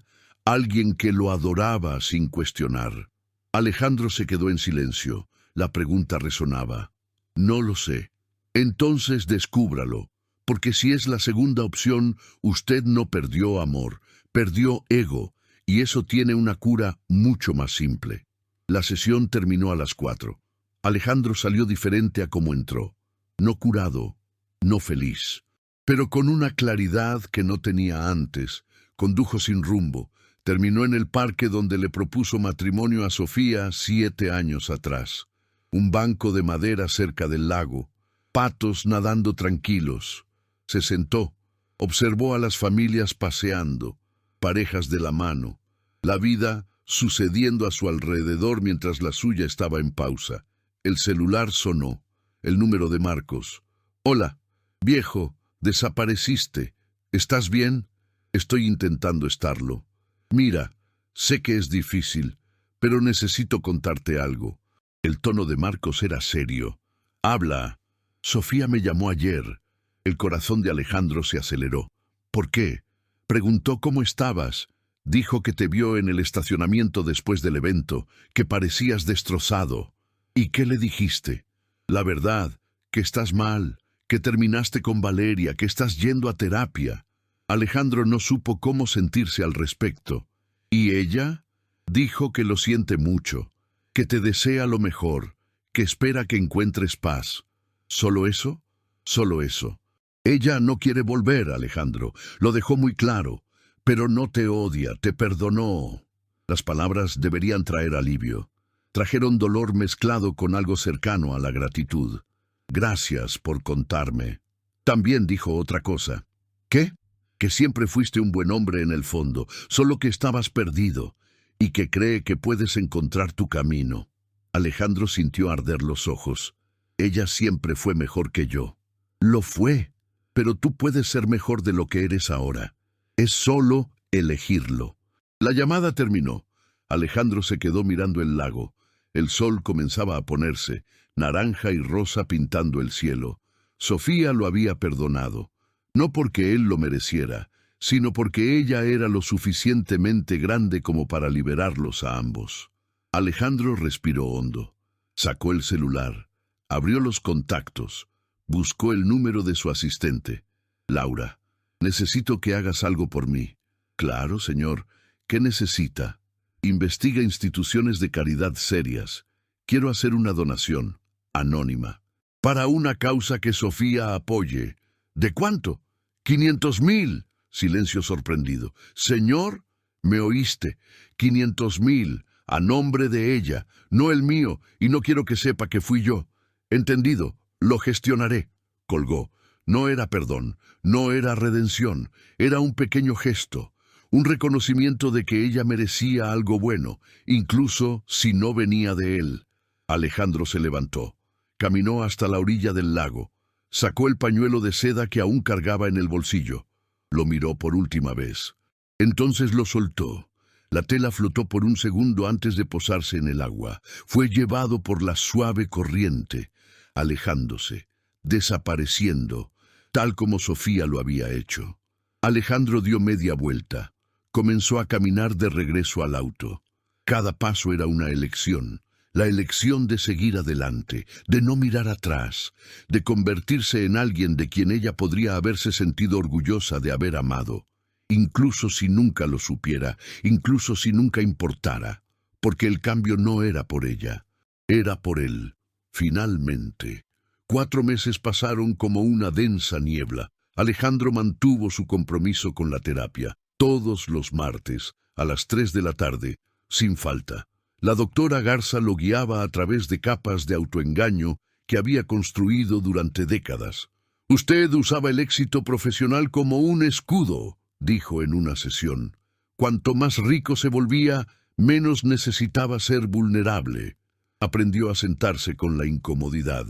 alguien que lo adoraba sin cuestionar». Alejandro se quedó en silencio. La pregunta resonaba. «No lo sé». «Entonces descúbralo, porque si es la segunda opción, usted no perdió amor, perdió ego, y eso tiene una cura mucho más simple». La sesión terminó a las 4. Alejandro salió diferente a como entró. No curado, no feliz, pero con una claridad que no tenía antes. Condujo sin rumbo. Terminó en el parque donde le propuso matrimonio a Sofía 7 años atrás. Un banco de madera cerca del lago. Patos nadando tranquilos. Se sentó. Observó a las familias paseando. Parejas de la mano. La vida sucediendo a su alrededor mientras la suya estaba en pausa. El celular sonó. El número de Marcos. «Hola, viejo, desapareciste. ¿Estás bien?» «Estoy intentando estarlo. Mira, sé que es difícil, pero necesito contarte algo». El tono de Marcos era serio. «Habla. Sofía me llamó ayer». El corazón de Alejandro se aceleró. «¿Por qué?» Preguntó cómo estabas. Dijo que te vio en el estacionamiento después del evento, que parecías destrozado. ¿Y qué le dijiste? La verdad, que estás mal, que terminaste con Valeria, que estás yendo a terapia. Alejandro no supo cómo sentirse al respecto. ¿Y ella? Dijo que lo siente mucho, que te desea lo mejor, que espera que encuentres paz. ¿Solo eso? Solo eso. Ella no quiere volver, Alejandro, lo dejó muy claro. Pero no te odia, te perdonó. Las palabras deberían traer alivio. Trajeron dolor mezclado con algo cercano a la gratitud. «Gracias por contarme». También dijo otra cosa. «¿Qué?» «Que siempre fuiste un buen hombre en el fondo, solo que estabas perdido, y que cree que puedes encontrar tu camino». Alejandro sintió arder los ojos. «Ella siempre fue mejor que yo». «Lo fue, pero tú puedes ser mejor de lo que eres ahora. Es solo elegirlo». La llamada terminó. Alejandro se quedó mirando el lago. El sol comenzaba a ponerse, naranja y rosa pintando el cielo. Sofía lo había perdonado, no porque él lo mereciera, sino porque ella era lo suficientemente grande como para liberarlos a ambos. Alejandro respiró hondo. Sacó el celular, abrió los contactos, buscó el número de su asistente. «Laura, necesito que hagas algo por mí». «Claro, señor. ¿Qué necesita?» «Investiga instituciones de caridad serias. Quiero hacer una donación, anónima, para una causa que Sofía apoye. ¿De cuánto? 500.000. Silencio sorprendido. Señor, me oíste. 500.000, a nombre de ella, no el mío, y no quiero que sepa que fui yo. Entendido, lo gestionaré. Colgó. No era perdón, no era redención, era un pequeño gesto, un reconocimiento de que ella merecía algo bueno, incluso si no venía de él. Alejandro se levantó, caminó hasta la orilla del lago, sacó el pañuelo de seda que aún cargaba en el bolsillo. Lo miró por última vez. Entonces lo soltó. La tela flotó por un segundo antes de posarse en el agua. Fue llevado por la suave corriente, alejándose, desapareciendo, tal como Sofía lo había hecho. Alejandro dio media vuelta. Comenzó a caminar de regreso al auto. Cada paso era una elección. La elección de seguir adelante, de no mirar atrás, de convertirse en alguien de quien ella podría haberse sentido orgullosa de haber amado, incluso si nunca lo supiera, incluso si nunca importara, porque el cambio no era por ella, era por él. Finalmente, 4 meses pasaron como una densa niebla. Alejandro mantuvo su compromiso con la terapia, todos los martes, a las 3 de la tarde, sin falta. La doctora Garza lo guiaba a través de capas de autoengaño que había construido durante décadas. Usted usaba el éxito profesional como un escudo, dijo en una sesión. Cuanto más rico se volvía, menos necesitaba ser vulnerable. Aprendió a sentarse con la incomodidad,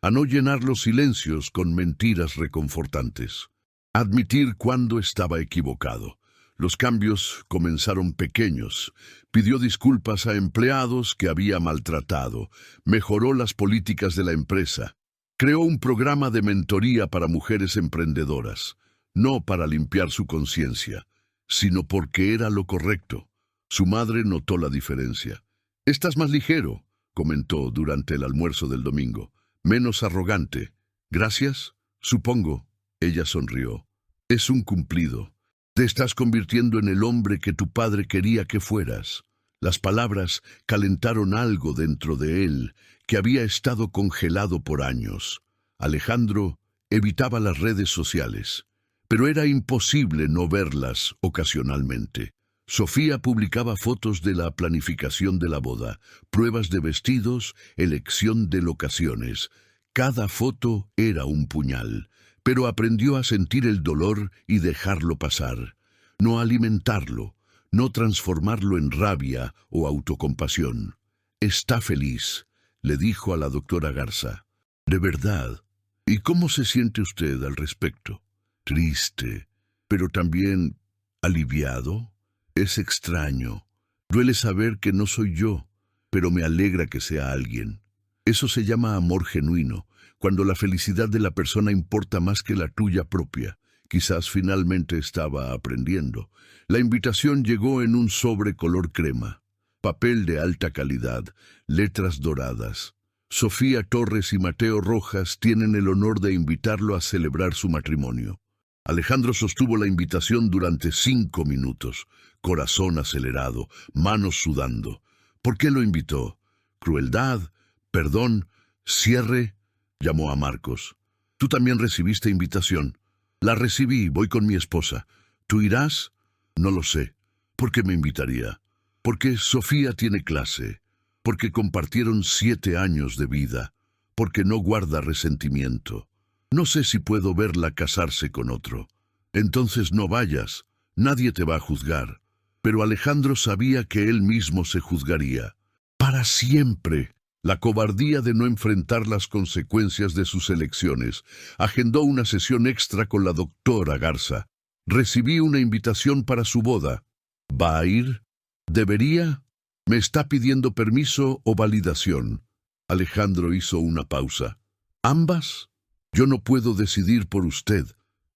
a no llenar los silencios con mentiras reconfortantes. Admitir cuándo estaba equivocado. Los cambios comenzaron pequeños. Pidió disculpas a empleados que había maltratado. Mejoró las políticas de la empresa. Creó un programa de mentoría para mujeres emprendedoras. No para limpiar su conciencia, sino porque era lo correcto. Su madre notó la diferencia. «Estás más ligero», comentó durante el almuerzo del domingo. «Menos arrogante». «Gracias, supongo». Ella sonrió. «Es un cumplido. Te estás convirtiendo en el hombre que tu padre quería que fueras». Las palabras calentaron algo dentro de él que había estado congelado por años. Alejandro evitaba las redes sociales, pero era imposible no verlas ocasionalmente. Sofía publicaba fotos de la planificación de la boda, pruebas de vestidos, elección de locaciones. Cada foto era un puñal, pero aprendió a sentir el dolor y dejarlo pasar, no alimentarlo, no transformarlo en rabia o autocompasión. «Está feliz», le dijo a la doctora Garza. «¿De verdad? ¿Y cómo se siente usted al respecto?» «Triste, pero también aliviado. Es extraño. Duele saber que no soy yo, pero me alegra que sea alguien. Eso se llama amor genuino, cuando la felicidad de la persona importa más que la tuya propia». Quizás finalmente estaba aprendiendo. La invitación llegó en un sobre color crema, papel de alta calidad, letras doradas. Sofía Torres y Mateo Rojas tienen el honor de invitarlo a celebrar su matrimonio. Alejandro sostuvo la invitación durante 5 minutos, corazón acelerado, manos sudando. ¿Por qué lo invitó? ¿Crueldad? ¿Perdón? ¿Cierre? Llamó a Marcos. «Tú también recibiste invitación». «La recibí, voy con mi esposa». «¿Tú irás?» «No lo sé». «¿Por qué me invitaría?» «Porque Sofía tiene clase, porque compartieron 7 años de vida, porque no guarda resentimiento. No sé si puedo verla casarse con otro». «Entonces no vayas, nadie te va a juzgar». Pero Alejandro sabía que él mismo se juzgaría. Para siempre. La cobardía de no enfrentar las consecuencias de sus elecciones. Agendó una sesión extra con la doctora Garza. «Recibí una invitación para su boda». «¿Va a ir?» «¿Debería?» «¿Me está pidiendo permiso o validación?» Alejandro hizo una pausa. «¿Ambas?» «Yo no puedo decidir por usted,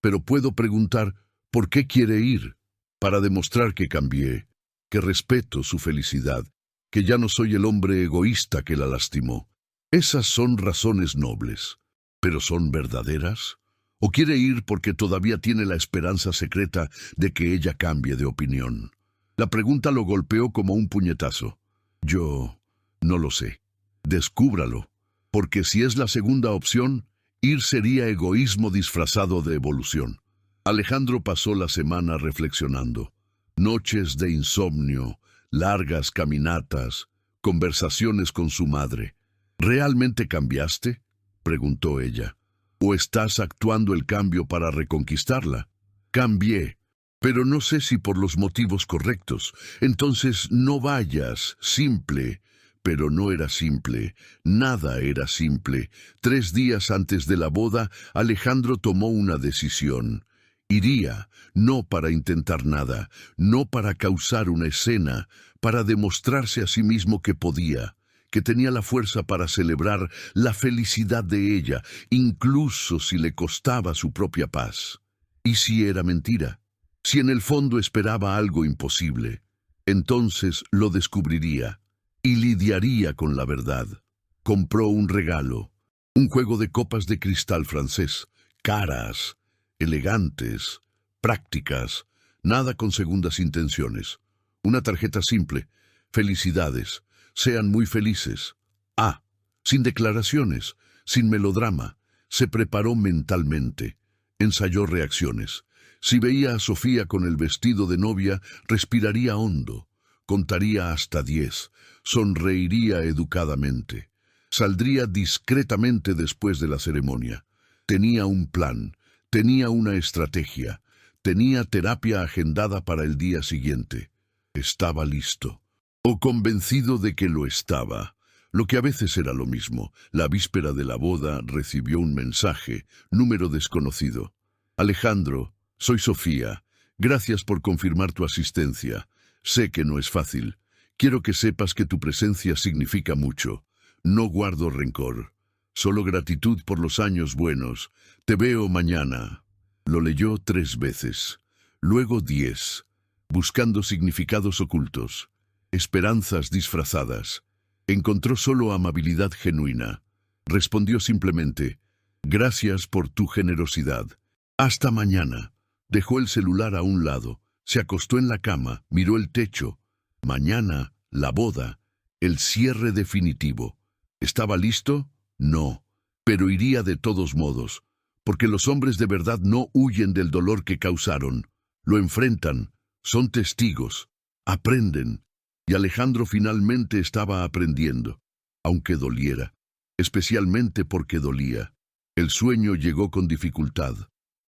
pero puedo preguntar ¿por qué quiere ir?» «Para demostrar que cambié, que respeto su felicidad, que ya no soy el hombre egoísta que la lastimó». Esas son razones nobles. ¿Pero son verdaderas? ¿O quiere ir porque todavía tiene la esperanza secreta de que ella cambie de opinión? La pregunta lo golpeó como un puñetazo. «Yo no lo sé». Descúbralo, porque si es la segunda opción, ir sería egoísmo disfrazado de evolución. Alejandro pasó la semana reflexionando. Noches de insomnio, largas caminatas, conversaciones con su madre. ¿Realmente cambiaste?, preguntó ella. ¿O estás actuando el cambio para reconquistarla? Cambié, pero no sé si por los motivos correctos. Entonces no vayas, simple. Pero no era simple, nada era simple. 3 días antes de la boda, Alejandro tomó una decisión. Iría, no para intentar nada, no para causar una escena, para demostrarse a sí mismo que podía, que tenía la fuerza para celebrar la felicidad de ella, incluso si le costaba su propia paz. ¿Y si era mentira? Si en el fondo esperaba algo imposible, entonces lo descubriría y lidiaría con la verdad. Compró un regalo, un juego de copas de cristal francés, caras, elegantes, prácticas, nada con segundas intenciones. Una tarjeta simple: felicidades, sean muy felices. Sin declaraciones, sin melodrama. Se preparó mentalmente, ensayó reacciones. Si veía a Sofía con el vestido de novia, respiraría hondo, contaría hasta 10, sonreiría educadamente. Saldría discretamente después de la ceremonia. Tenía un plan, tenía una estrategia, tenía terapia agendada para el día siguiente. Estaba listo, o convencido de que lo estaba. Lo que a veces era lo mismo. La víspera de la boda recibió un mensaje, número desconocido. Alejandro, soy Sofía. Gracias por confirmar tu asistencia. Sé que no es fácil. Quiero que sepas que tu presencia significa mucho. No guardo rencor, solo gratitud por los años buenos. Te veo mañana. Lo leyó 3 veces, luego 10, buscando significados ocultos, esperanzas disfrazadas. Encontró solo amabilidad genuina. Respondió simplemente: gracias por tu generosidad. Hasta mañana. Dejó el celular a un lado, se acostó en la cama, miró el techo. Mañana, la boda, el cierre definitivo. ¿Estaba listo? No, pero iría de todos modos, porque los hombres de verdad no huyen del dolor que causaron. Lo enfrentan, son testigos, aprenden. Y Alejandro finalmente estaba aprendiendo, aunque doliera, especialmente porque dolía. El sueño llegó con dificultad.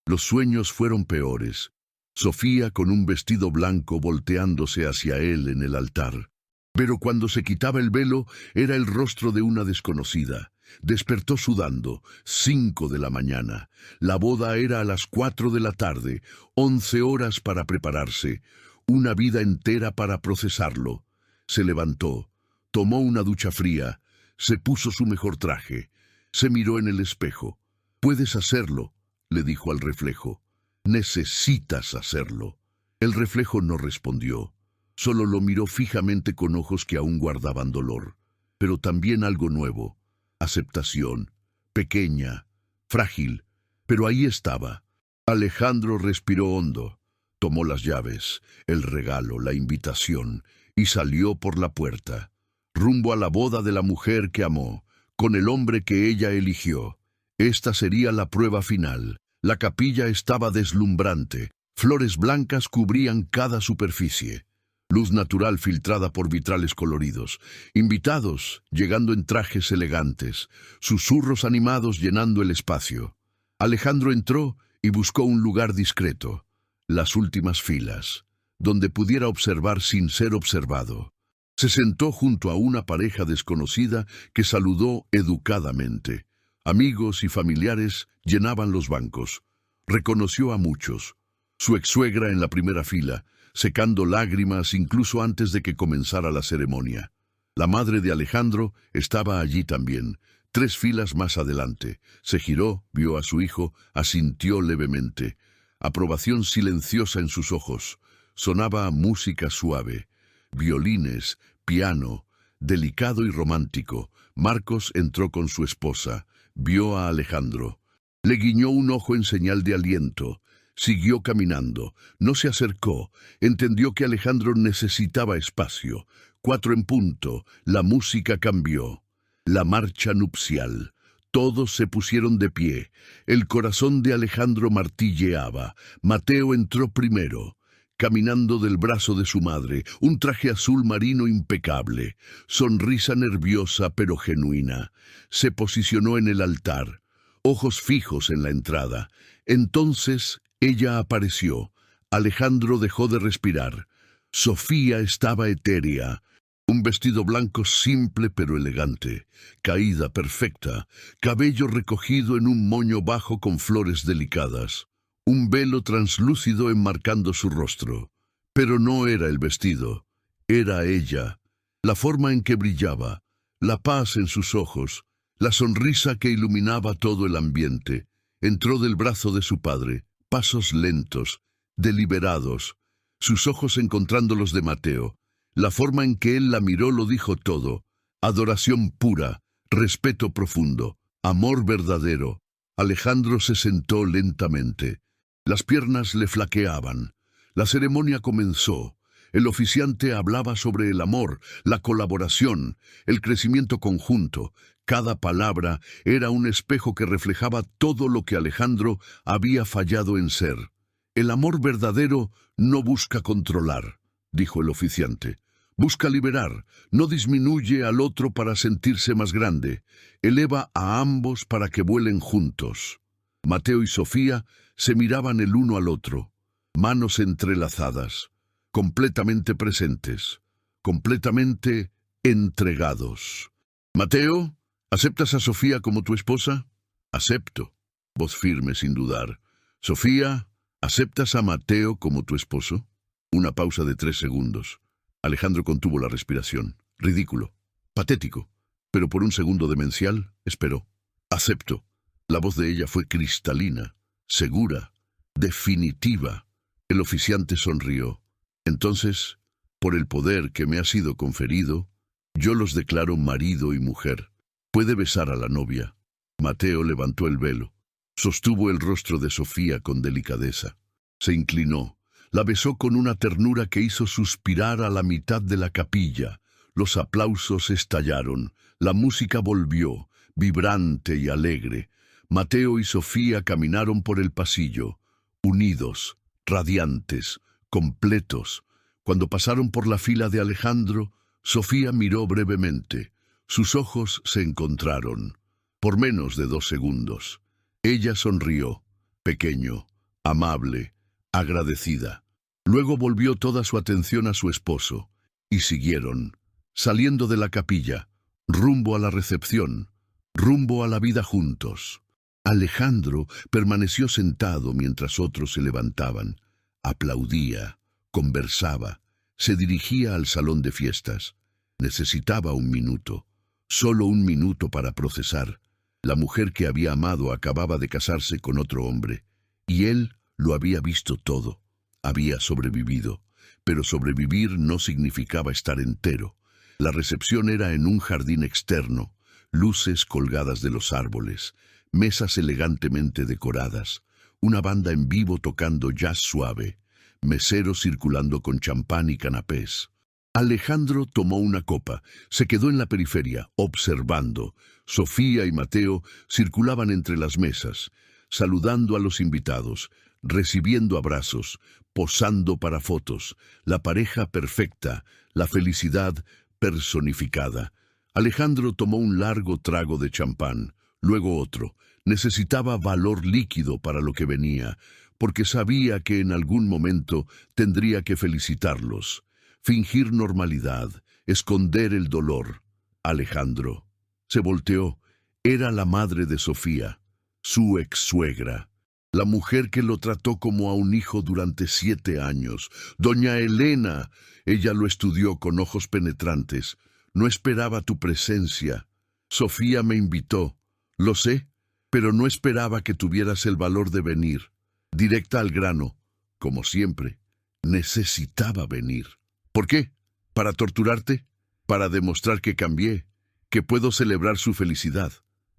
Los sueños fueron peores. Sofía con un vestido blanco volteándose hacia él en el altar. Pero cuando se quitaba el velo, era el rostro de una desconocida. Despertó sudando, 5 de la mañana. La boda era a las 4 de la tarde, 11 horas para prepararse, una vida entera para procesarlo. Se levantó, tomó una ducha fría, se puso su mejor traje, se miró en el espejo. «Puedes hacerlo», le dijo al reflejo. «Necesitas hacerlo». El reflejo no respondió, solo lo miró fijamente con ojos que aún guardaban dolor, pero también algo nuevo, aceptación, pequeña, frágil, pero ahí estaba. Alejandro respiró hondo, tomó las llaves, el regalo, la invitación, y salió por la puerta, rumbo a la boda de la mujer que amó, con el hombre que ella eligió. Esta sería la prueba final. La capilla estaba deslumbrante, flores blancas cubrían cada superficie, luz natural filtrada por vitrales coloridos, invitados llegando en trajes elegantes, susurros animados llenando el espacio. Alejandro entró y buscó un lugar discreto, las últimas filas, donde pudiera observar sin ser observado. Se sentó junto a una pareja desconocida que saludó educadamente. Amigos y familiares llenaban los bancos. Reconoció a muchos. Su ex-suegra en la primera fila, secando lágrimas incluso antes de que comenzara la ceremonia. La madre de Alejandro estaba allí también, 3 filas más adelante. Se giró, vio a su hijo, asintió levemente. Aprobación silenciosa en sus ojos. Sonaba música suave, violines, piano, delicado y romántico. Marcos entró con su esposa, vio a Alejandro. Le guiñó un ojo en señal de aliento. Siguió caminando, no se acercó, entendió que Alejandro necesitaba espacio. 4 en punto, la música cambió. La marcha nupcial. Todos se pusieron de pie. El corazón de Alejandro martilleaba. Mateo entró primero, caminando del brazo de su madre, un traje azul marino impecable, sonrisa nerviosa pero genuina. Se posicionó en el altar, ojos fijos en la entrada. Entonces ella apareció. Alejandro dejó de respirar. Sofía estaba etérea. Un vestido blanco simple pero elegante, caída perfecta, cabello recogido en un moño bajo con flores delicadas, un velo translúcido enmarcando su rostro. Pero no era el vestido, era ella, la forma en que brillaba, la paz en sus ojos, la sonrisa que iluminaba todo el ambiente. Entró del brazo de su padre, pasos lentos, deliberados, sus ojos encontrando los de Mateo. La forma en que él la miró lo dijo todo. Adoración pura, respeto profundo, amor verdadero. Alejandro se sentó lentamente. Las piernas le flaqueaban. La ceremonia comenzó. El oficiante hablaba sobre el amor, la colaboración, el crecimiento conjunto. Cada palabra era un espejo que reflejaba todo lo que Alejandro había fallado en ser. El amor verdadero no busca controlar, dijo el oficiante. Busca liberar, no disminuye al otro para sentirse más grande, eleva a ambos para que vuelen juntos. Mateo y Sofía se miraban el uno al otro, manos entrelazadas, completamente presentes, completamente entregados. Mateo, ¿aceptas a Sofía como tu esposa? Acepto. Voz firme sin dudar. Sofía, ¿aceptas a Mateo como tu esposo? Una pausa de 3 segundos. Alejandro contuvo la respiración. Ridículo, patético, pero por un segundo demencial, esperó. Acepto. La voz de ella fue cristalina, segura, definitiva. El oficiante sonrió. Entonces, por el poder que me ha sido conferido, yo los declaro marido y mujer. Puede besar a la novia. Mateo levantó el velo. Sostuvo el rostro de Sofía con delicadeza. Se inclinó. La besó con una ternura que hizo suspirar a la mitad de la capilla. Los aplausos estallaron. La música volvió, vibrante y alegre. Mateo y Sofía caminaron por el pasillo, unidos, radiantes, completos. Cuando pasaron por la fila de Alejandro, Sofía miró brevemente. Sus ojos se encontraron, por menos de 2 segundos. Ella sonrió, pequeño, amable, agradecida. Luego volvió toda su atención a su esposo, y siguieron, saliendo de la capilla, rumbo a la recepción, rumbo a la vida juntos. Alejandro permaneció sentado mientras otros se levantaban, aplaudía, conversaba, se dirigía al salón de fiestas. Necesitaba un minuto, solo un minuto para procesar. La mujer que había amado acababa de casarse con otro hombre, y él lo había visto todo. Había sobrevivido, pero sobrevivir no significaba estar entero. La recepción era en un jardín externo, luces colgadas de los árboles, mesas elegantemente decoradas, una banda en vivo tocando jazz suave, meseros circulando con champán y canapés. Alejandro tomó una copa, se quedó en la periferia, observando. Sofía y Mateo circulaban entre las mesas, saludando a los invitados, recibiendo abrazos, posando para fotos, la pareja perfecta, la felicidad personificada. Alejandro tomó un largo trago de champán, luego otro. Necesitaba valor líquido para lo que venía, porque sabía que en algún momento tendría que felicitarlos. Fingir normalidad, esconder el dolor. Alejandro se volteó. Era la madre de Sofía, su ex-suegra. La mujer que lo trató como a un hijo durante 7 años. Doña Elena, ella lo estudió con ojos penetrantes. No esperaba tu presencia. Sofía me invitó. Lo sé, pero no esperaba que tuvieras el valor de venir. Directa al grano, como siempre. Necesitaba venir. ¿Por qué? ¿Para torturarte? Para demostrar que cambié, que puedo celebrar su felicidad.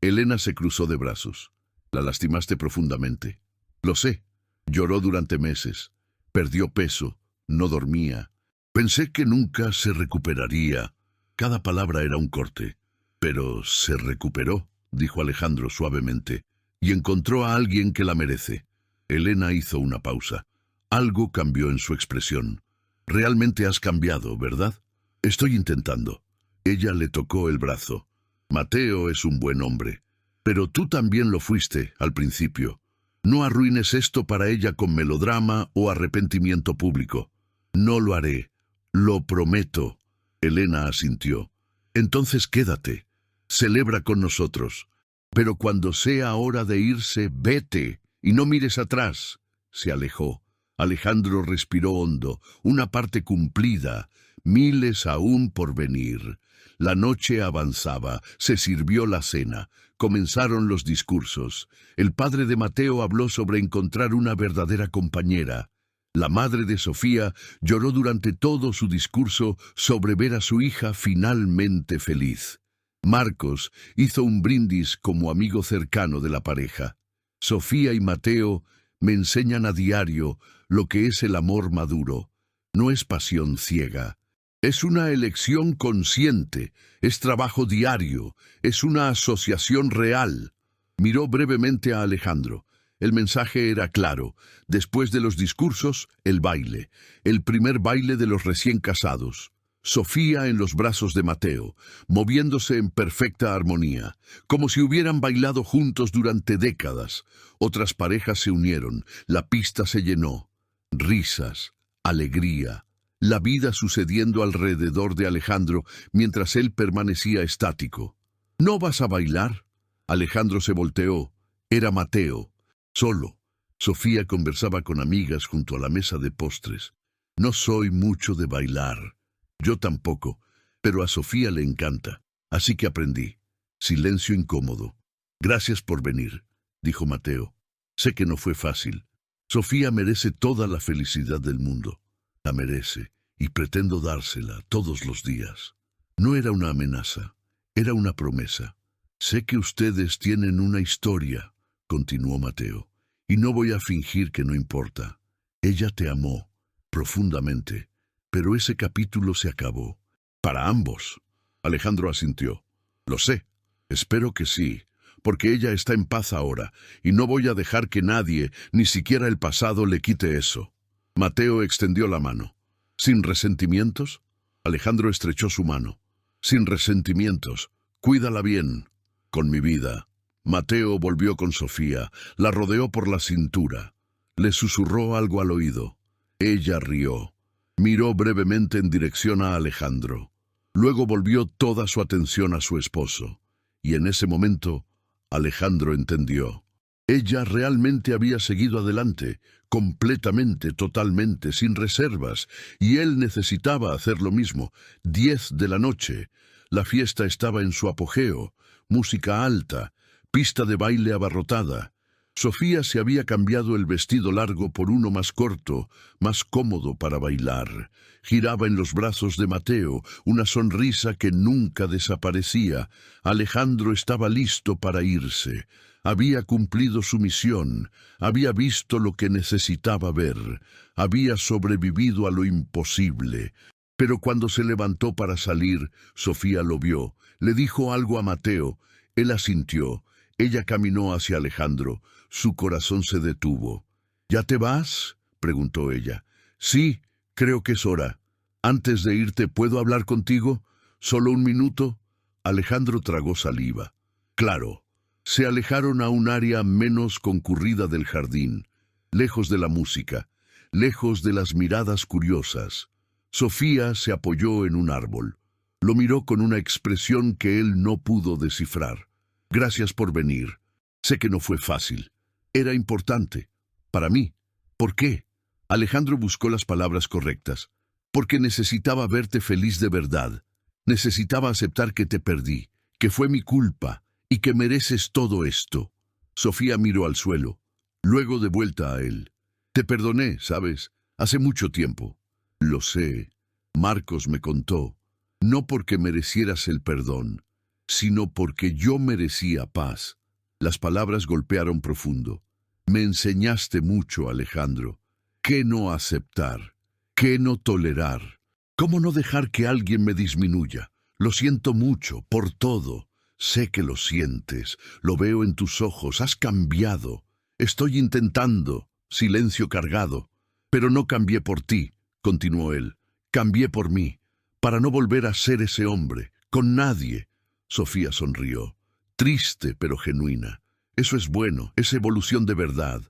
Elena se cruzó de brazos. La lastimaste profundamente. Lo sé. Lloró durante meses. Perdió peso. No dormía. Pensé que nunca se recuperaría. Cada palabra era un corte. Pero se recuperó, dijo Alejandro suavemente, y encontró a alguien que la merece. Elena hizo una pausa. Algo cambió en su expresión. Realmente has cambiado, ¿verdad? Estoy intentando. Ella le tocó el brazo. Mateo es un buen hombre. Pero tú también lo fuiste al principio. No arruines esto para ella con melodrama o arrepentimiento público. No lo haré. Lo prometo. Elena asintió. Entonces quédate. Celebra con nosotros. Pero cuando sea hora de irse, vete y no mires atrás. Se alejó. Alejandro respiró hondo. Una parte cumplida. Miles aún por venir. La noche avanzaba. Se sirvió la cena. Comenzaron los discursos. El padre de Mateo habló sobre encontrar una verdadera compañera. La madre de Sofía lloró durante todo su discurso sobre ver a su hija finalmente feliz. Marcos hizo un brindis como amigo cercano de la pareja. Sofía y Mateo me enseñan a diario lo que es el amor maduro. No es pasión ciega. Es una elección consciente, es trabajo diario, es una asociación real. Miró brevemente a Alejandro. El mensaje era claro. Después de los discursos, el baile. El primer baile de los recién casados. Sofía en los brazos de Mateo, moviéndose en perfecta armonía, como si hubieran bailado juntos durante décadas. Otras parejas se unieron, la pista se llenó. Risas, alegría. La vida sucediendo alrededor de Alejandro mientras él permanecía estático. ¿No vas a bailar? Alejandro se volteó. Era Mateo. Solo. Sofía conversaba con amigas junto a la mesa de postres. No soy mucho de bailar. Yo tampoco, pero a Sofía le encanta. Así que aprendí. Silencio incómodo. Gracias por venir, dijo Mateo. Sé que no fue fácil. Sofía merece toda la felicidad del mundo. La merece, y pretendo dársela todos los días. No era una amenaza, era una promesa. Sé que ustedes tienen una historia, continuó Mateo, y no voy a fingir que no importa. Ella te amó, profundamente, pero ese capítulo se acabó. Para ambos. Alejandro asintió. Lo sé, espero que sí, porque ella está en paz ahora, y no voy a dejar que nadie, ni siquiera el pasado, le quite eso. Mateo extendió la mano. ¿Sin resentimientos? Alejandro estrechó su mano. Sin resentimientos. Cuídala bien. Con mi vida. Mateo volvió con Sofía, la rodeó por la cintura. Le susurró algo al oído. Ella rió. Miró brevemente en dirección a Alejandro. Luego volvió toda su atención a su esposo. Y en ese momento, Alejandro entendió. Ella realmente había seguido adelante, completamente, totalmente, sin reservas, y él necesitaba hacer lo mismo. 10 de la noche. La fiesta estaba en su apogeo, música alta, pista de baile abarrotada. Sofía se había cambiado el vestido largo por uno más corto, más cómodo para bailar. Giraba en los brazos de Mateo, una sonrisa que nunca desaparecía. Alejandro estaba listo para irse. Había cumplido su misión, había visto lo que necesitaba ver, había sobrevivido a lo imposible. Pero cuando se levantó para salir, Sofía lo vio, le dijo algo a Mateo, él asintió, ella caminó hacia Alejandro, su corazón se detuvo. ¿Ya te vas?, preguntó ella. Sí, creo que es hora. Antes de irte, ¿puedo hablar contigo? ¿Solo un minuto? Alejandro tragó saliva. Claro. Se alejaron a un área menos concurrida del jardín, lejos de la música, lejos de las miradas curiosas. Sofía se apoyó en un árbol. Lo miró con una expresión que él no pudo descifrar. Gracias por venir. Sé que no fue fácil. Era importante. Para mí. ¿Por qué? Alejandro buscó las palabras correctas. Porque necesitaba verte feliz de verdad. Necesitaba aceptar que te perdí, que fue mi culpa. Y que mereces todo esto. Sofía miró al suelo, luego de vuelta a él. Te perdoné, ¿sabes? Hace mucho tiempo. Lo sé. Marcos me contó. No porque merecieras el perdón, sino porque yo merecía paz. Las palabras golpearon profundo. Me enseñaste mucho, Alejandro. ¿Qué no aceptar? ¿Qué no tolerar? ¿Cómo no dejar que alguien me disminuya? Lo siento mucho, por todo. Sé que lo sientes, lo veo en tus ojos, has cambiado. Estoy intentando, silencio cargado. Pero no cambié por ti, continuó él. Cambié por mí, para no volver a ser ese hombre, con nadie. Sofía sonrió, triste pero genuina. Eso es bueno, es evolución de verdad.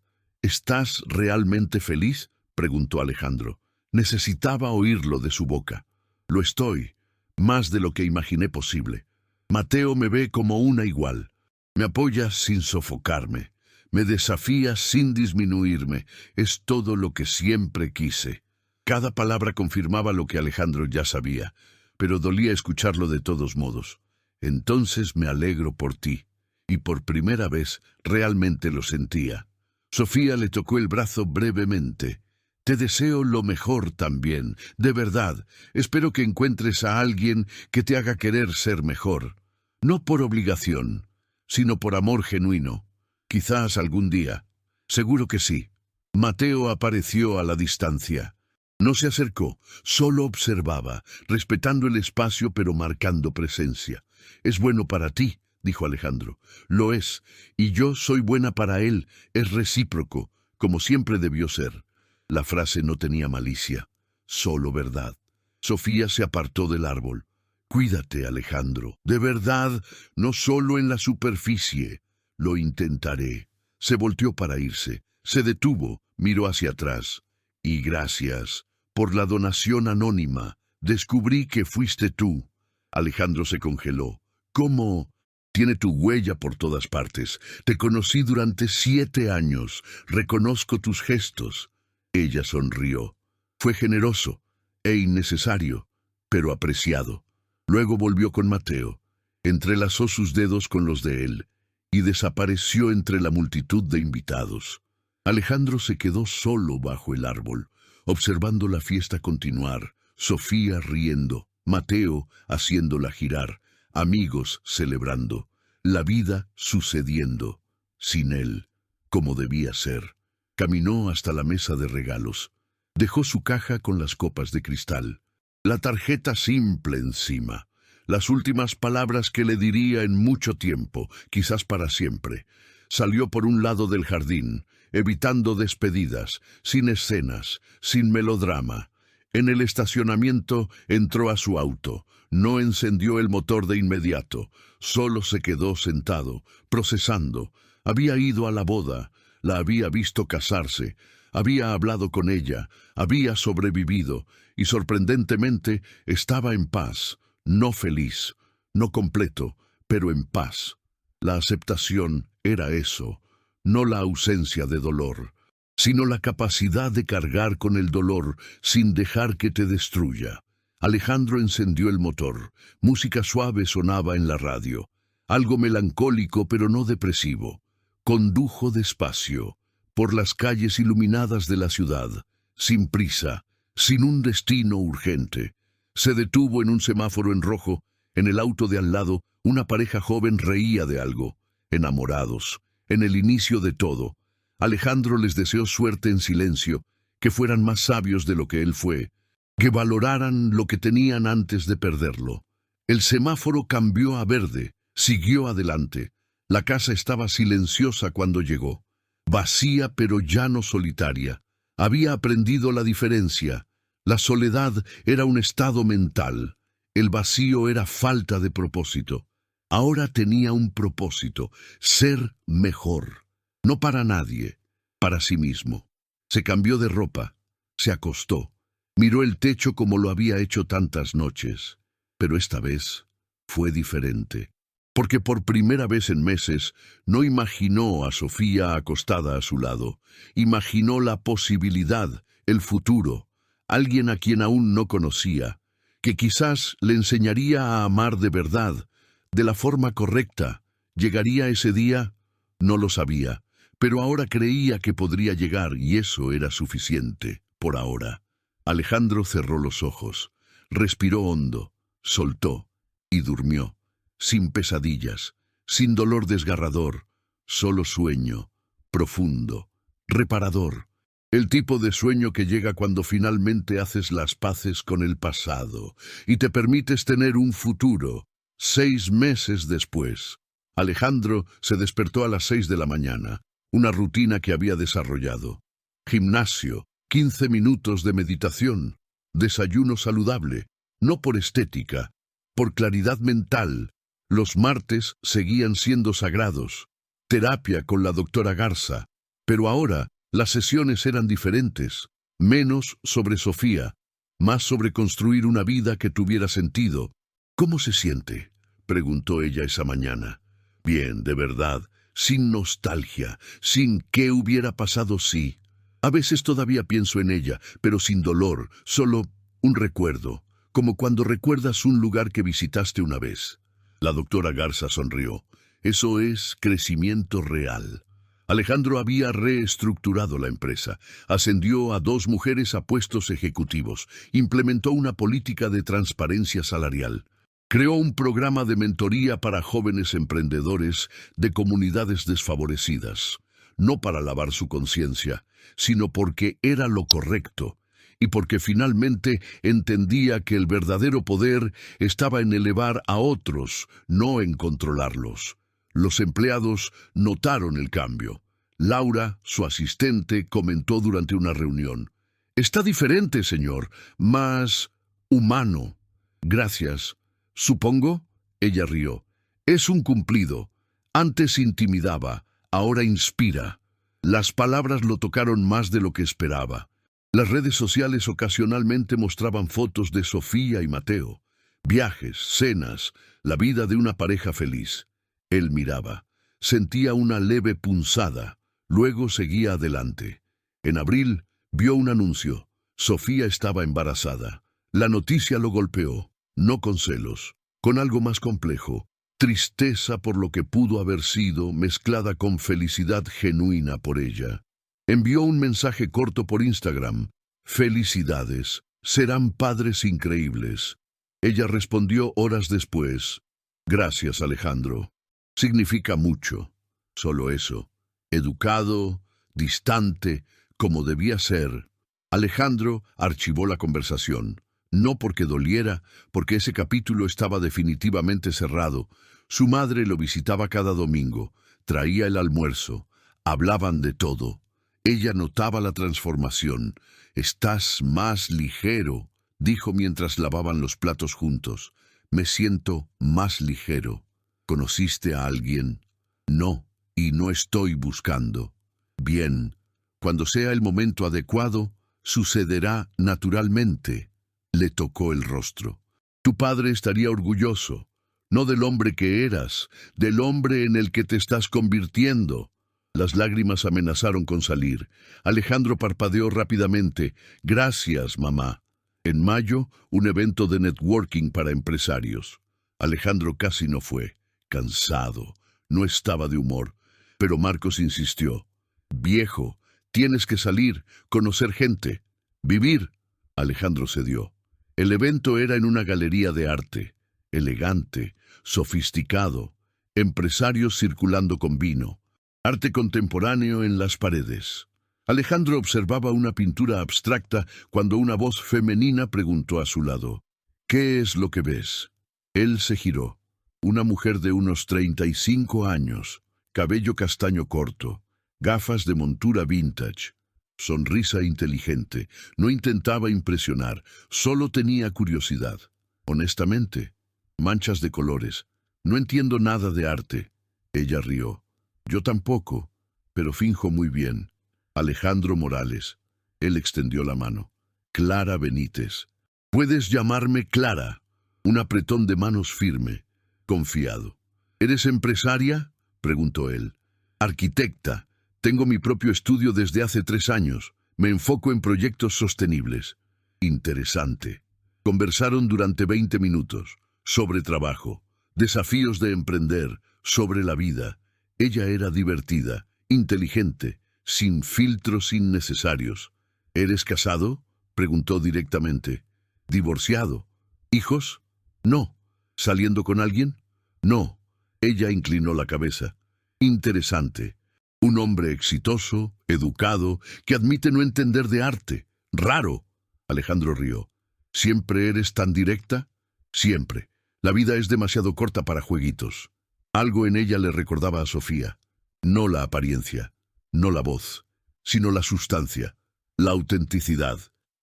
¿Estás realmente feliz?, preguntó Alejandro. Necesitaba oírlo de su boca. Lo estoy, más de lo que imaginé posible. Mateo me ve como una igual. Me apoya sin sofocarme. Me desafía sin disminuirme. Es todo lo que siempre quise. Cada palabra confirmaba lo que Alejandro ya sabía, pero dolía escucharlo de todos modos. Entonces me alegro por ti. Y por primera vez realmente lo sentía. Sofía le tocó el brazo brevemente. Te deseo lo mejor también, de verdad. Espero que encuentres a alguien que te haga querer ser mejor. No por obligación, sino por amor genuino. Quizás algún día. Seguro que sí. Mateo apareció a la distancia. No se acercó, solo observaba, respetando el espacio pero marcando presencia. Es bueno para ti, dijo Alejandro. Lo es, y yo soy buena para él. Es recíproco, como siempre debió ser. La frase no tenía malicia, solo verdad. Sofía se apartó del árbol. Cuídate, Alejandro. De verdad, no solo en la superficie. Lo intentaré. Se volteó para irse. Se detuvo, miró hacia atrás. Y gracias por la donación anónima. Descubrí que fuiste tú. Alejandro se congeló. ¿Cómo? Tiene tu huella por todas partes. Te conocí durante 7 años. Reconozco tus gestos. Ella sonrió. Fue generoso e innecesario, pero apreciado. Luego volvió con Mateo. Entrelazó sus dedos con los de él y desapareció entre la multitud de invitados. Alejandro se quedó solo bajo el árbol, observando la fiesta continuar, Sofía riendo, Mateo haciéndola girar, amigos celebrando, la vida sucediendo, sin él, como debía ser. Caminó hasta la mesa de regalos. Dejó su caja con las copas de cristal. La tarjeta simple encima. Las últimas palabras que le diría en mucho tiempo, quizás para siempre. Salió por un lado del jardín, evitando despedidas, sin escenas, sin melodrama. En el estacionamiento entró a su auto. No encendió el motor de inmediato. Solo se quedó sentado, procesando. Había ido a la boda. La había visto casarse, había hablado con ella, había sobrevivido, y sorprendentemente estaba en paz, no feliz, no completo, pero en paz. La aceptación era eso, no la ausencia de dolor, sino la capacidad de cargar con el dolor sin dejar que te destruya. Alejandro encendió el motor, música suave sonaba en la radio, algo melancólico pero no depresivo. Condujo despacio, por las calles iluminadas de la ciudad, sin prisa, sin un destino urgente. Se detuvo en un semáforo en rojo. En el auto de al lado, una pareja joven reía de algo. Enamorados, en el inicio de todo. Alejandro les deseó suerte en silencio, que fueran más sabios de lo que él fue, que valoraran lo que tenían antes de perderlo. El semáforo cambió a verde, siguió adelante. La casa estaba silenciosa cuando llegó, vacía pero ya no solitaria. Había aprendido la diferencia. La soledad era un estado mental, el vacío era falta de propósito. Ahora tenía un propósito, ser mejor, no para nadie, para sí mismo. Se cambió de ropa, se acostó, miró el techo como lo había hecho tantas noches, pero esta vez fue diferente. Porque por primera vez en meses no imaginó a Sofía acostada a su lado. Imaginó la posibilidad, el futuro, alguien a quien aún no conocía, que quizás le enseñaría a amar de verdad, de la forma correcta. ¿Llegaría ese día? No lo sabía, pero ahora creía que podría llegar y eso era suficiente, por ahora. Alejandro cerró los ojos, respiró hondo, soltó y durmió. Sin pesadillas, sin dolor desgarrador, solo sueño, profundo, reparador. El tipo de sueño que llega cuando finalmente haces las paces con el pasado y te permites tener un futuro, 6 meses después, Alejandro se despertó a las 6 de la mañana, una rutina que había desarrollado. Gimnasio, 15 minutos de meditación, desayuno saludable, no por estética, por claridad mental. Los martes seguían siendo sagrados. Terapia con la doctora Garza. Pero ahora las sesiones eran diferentes, menos sobre Sofía, más sobre construir una vida que tuviera sentido. ¿Cómo se siente?, preguntó ella esa mañana. Bien, de verdad, sin nostalgia, sin qué hubiera pasado si. A veces todavía pienso en ella, pero sin dolor, solo un recuerdo, como cuando recuerdas un lugar que visitaste una vez. La doctora Garza sonrió. Eso es crecimiento real. Alejandro había reestructurado la empresa, ascendió a 2 mujeres a puestos ejecutivos, implementó una política de transparencia salarial, creó un programa de mentoría para jóvenes emprendedores de comunidades desfavorecidas, no para lavar su conciencia, sino porque era lo correcto, y porque finalmente entendía que el verdadero poder estaba en elevar a otros, no en controlarlos. Los empleados notaron el cambio. Laura, su asistente, comentó durante una reunión: «Está diferente, señor, más humano». «Gracias. Supongo», ella rió. «Es un cumplido. Antes intimidaba, ahora inspira». Las palabras lo tocaron más de lo que esperaba. Las redes sociales ocasionalmente mostraban fotos de Sofía y Mateo. Viajes, cenas, la vida de una pareja feliz. Él miraba, sentía una leve punzada, luego seguía adelante. En abril vio un anuncio. Sofía estaba embarazada. La noticia lo golpeó, no con celos, con algo más complejo, tristeza por lo que pudo haber sido, mezclada con felicidad genuina por ella. Envió un mensaje corto por Instagram: «Felicidades, serán padres increíbles». Ella respondió horas después: «Gracias, Alejandro. Significa mucho». Solo eso. Educado, distante, como debía ser. Alejandro archivó la conversación. No porque doliera, porque ese capítulo estaba definitivamente cerrado. Su madre lo visitaba cada domingo, traía el almuerzo, hablaban de todo. Ella notaba la transformación. «Estás más ligero», dijo mientras lavaban los platos juntos. «Me siento más ligero». «¿Conociste a alguien?» «No, y no estoy buscando». «Bien, cuando sea el momento adecuado, sucederá naturalmente». Le tocó el rostro. «Tu padre estaría orgulloso, no del hombre que eras, del hombre en el que te estás convirtiendo». Las lágrimas amenazaron con salir. Alejandro parpadeó rápidamente. «Gracias, mamá». En mayo, un evento de networking para empresarios. Alejandro casi no fue. Cansado, no estaba de humor. Pero Marcos insistió: «Viejo, tienes que salir, conocer gente, vivir». Alejandro cedió. El evento era en una galería de arte, elegante, sofisticado, empresarios circulando con vino, arte contemporáneo en las paredes. Alejandro observaba una pintura abstracta cuando una voz femenina preguntó a su lado: «¿Qué es lo que ves?». Él se giró. Una mujer de unos 35 años, cabello castaño corto, gafas de montura vintage, sonrisa inteligente. No intentaba impresionar, solo tenía curiosidad. «Honestamente, manchas de colores. No entiendo nada de arte». Ella rió. «Yo tampoco, pero finjo muy bien». «Alejandro Morales». Él extendió la mano. «Clara Benítez». «Puedes llamarme Clara». Un apretón de manos firme, confiado. «¿Eres empresaria?», preguntó él. «Arquitecta. Tengo mi propio estudio desde hace 3 años. Me enfoco en proyectos sostenibles». «Interesante». Conversaron durante 20 minutos, sobre trabajo, desafíos de emprender, sobre la vida. Ella era divertida, inteligente, sin filtros innecesarios. «¿Eres casado?», preguntó directamente. «Divorciado». «¿Hijos?». «No». «¿Saliendo con alguien?». «No». Ella inclinó la cabeza. «Interesante. Un hombre exitoso, educado, que admite no entender de arte. Raro». Alejandro rió. «¿Siempre eres tan directa?». «Siempre. La vida es demasiado corta para jueguitos. Algo en ella le recordaba a Sofía. No la apariencia, no la voz, sino la sustancia, la autenticidad.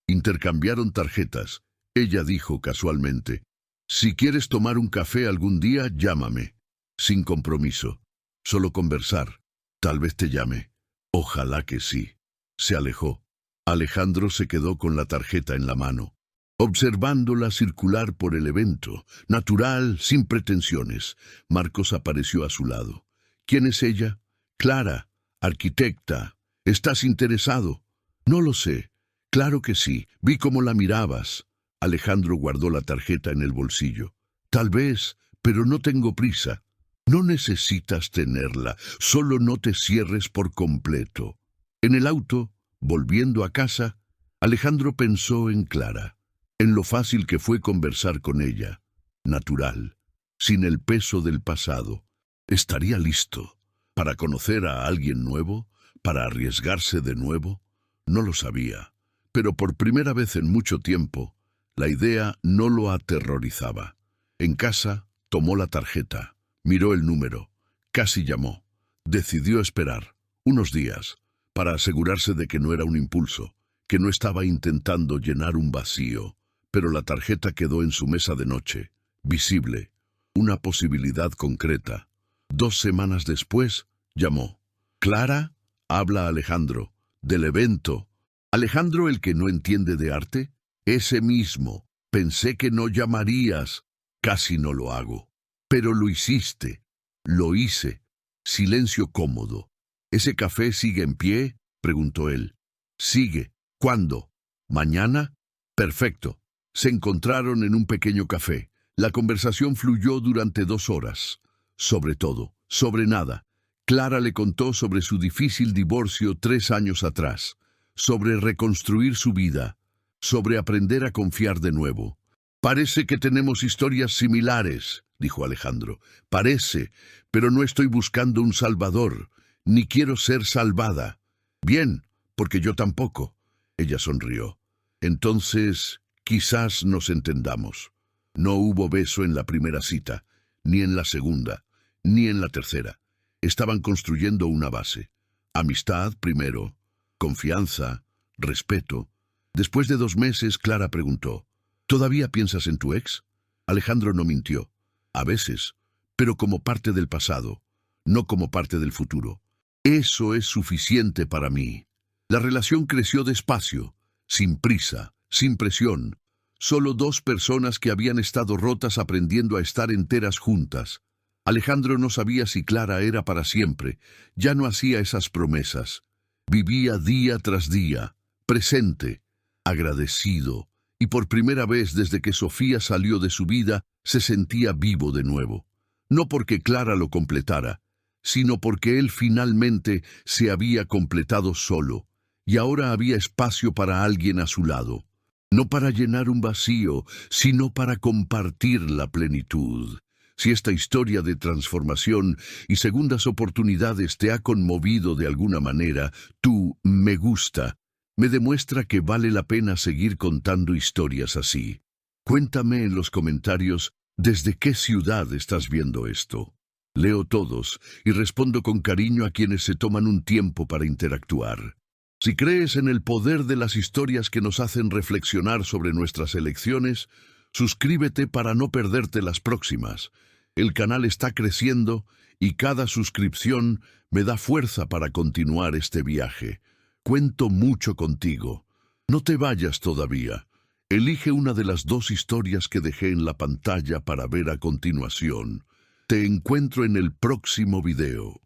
Intercambiaron tarjetas. Ella dijo casualmente: «Si quieres tomar un café algún día, llámame». Sin compromiso. Solo conversar. Tal vez te llame. Ojalá que sí. Se alejó. Alejandro se quedó con la tarjeta en la mano, observándola circular por el evento, natural, sin pretensiones. Marcos apareció a su lado. ¿Quién es ella? Clara, arquitecta. ¿Estás interesado? No lo sé. Claro que sí. Vi cómo la mirabas. Alejandro guardó la tarjeta en el bolsillo. Tal vez, pero no tengo prisa. No necesitas tenerla, solo no te cierres por completo. En el auto, volviendo a casa, Alejandro pensó en Clara, en lo fácil que fue conversar con ella, natural, sin el peso del pasado. ¿Estaría listo para conocer a alguien nuevo, para arriesgarse de nuevo? No lo sabía, pero por primera vez en mucho tiempo, la idea no lo aterrorizaba. En casa, tomó la tarjeta. Miró el número. Casi llamó. Decidió esperar unos días para asegurarse de que no era un impulso, que no estaba intentando llenar un vacío. Pero la tarjeta quedó en su mesa de noche, visible, una posibilidad concreta. 2 semanas después, llamó. «Clara», habla Alejandro, «del evento». «¿Alejandro el que no entiende de arte?» «Ese mismo. Pensé que no llamarías». «Casi no lo hago». «Pero lo hiciste». «Lo hice». Silencio cómodo. «¿Ese café sigue en pie?», preguntó él. «Sigue». «¿Cuándo?» «¿Mañana?» «Perfecto». Se encontraron en un pequeño café. La conversación fluyó durante 2 horas. Sobre todo, sobre nada. Clara le contó sobre su difícil divorcio 3 años atrás, sobre reconstruir su vida, sobre aprender a confiar de nuevo. «Parece que tenemos historias similares», dijo Alejandro. «Parece, pero no estoy buscando un salvador, ni quiero ser salvada». «Bien, porque yo tampoco». Ella sonrió. «Entonces, quizás nos entendamos». No hubo beso en la primera cita, ni en la segunda, ni en la tercera. Estaban construyendo una base. Amistad primero, confianza, respeto. Después de 2 meses, Clara preguntó: «¿Todavía piensas en tu ex?» Alejandro no mintió. «A veces, pero como parte del pasado, no como parte del futuro. Eso es suficiente para mí». La relación creció despacio, sin prisa, sin presión. Solo 2 personas que habían estado rotas aprendiendo a estar enteras juntas. Alejandro no sabía si Clara era para siempre. Ya no hacía esas promesas. Vivía día tras día, presente, agradecido. Y por primera vez desde que Sofía salió de su vida, se sentía vivo de nuevo. No porque Clara lo completara, sino porque él finalmente se había completado solo, y ahora había espacio para alguien a su lado. No para llenar un vacío, sino para compartir la plenitud. Si esta historia de transformación y segundas oportunidades te ha conmovido de alguna manera, tu me gusta me demuestra que vale la pena seguir contando historias así. Cuéntame en los comentarios desde qué ciudad estás viendo esto. Leo todos y respondo con cariño a quienes se toman un tiempo para interactuar. Si crees en el poder de las historias que nos hacen reflexionar sobre nuestras elecciones, suscríbete para no perderte las próximas. El canal está creciendo y cada suscripción me da fuerza para continuar este viaje. Cuento mucho contigo. No te vayas todavía. Elige una de las 2 historias que dejé en la pantalla para ver a continuación. Te encuentro en el próximo video.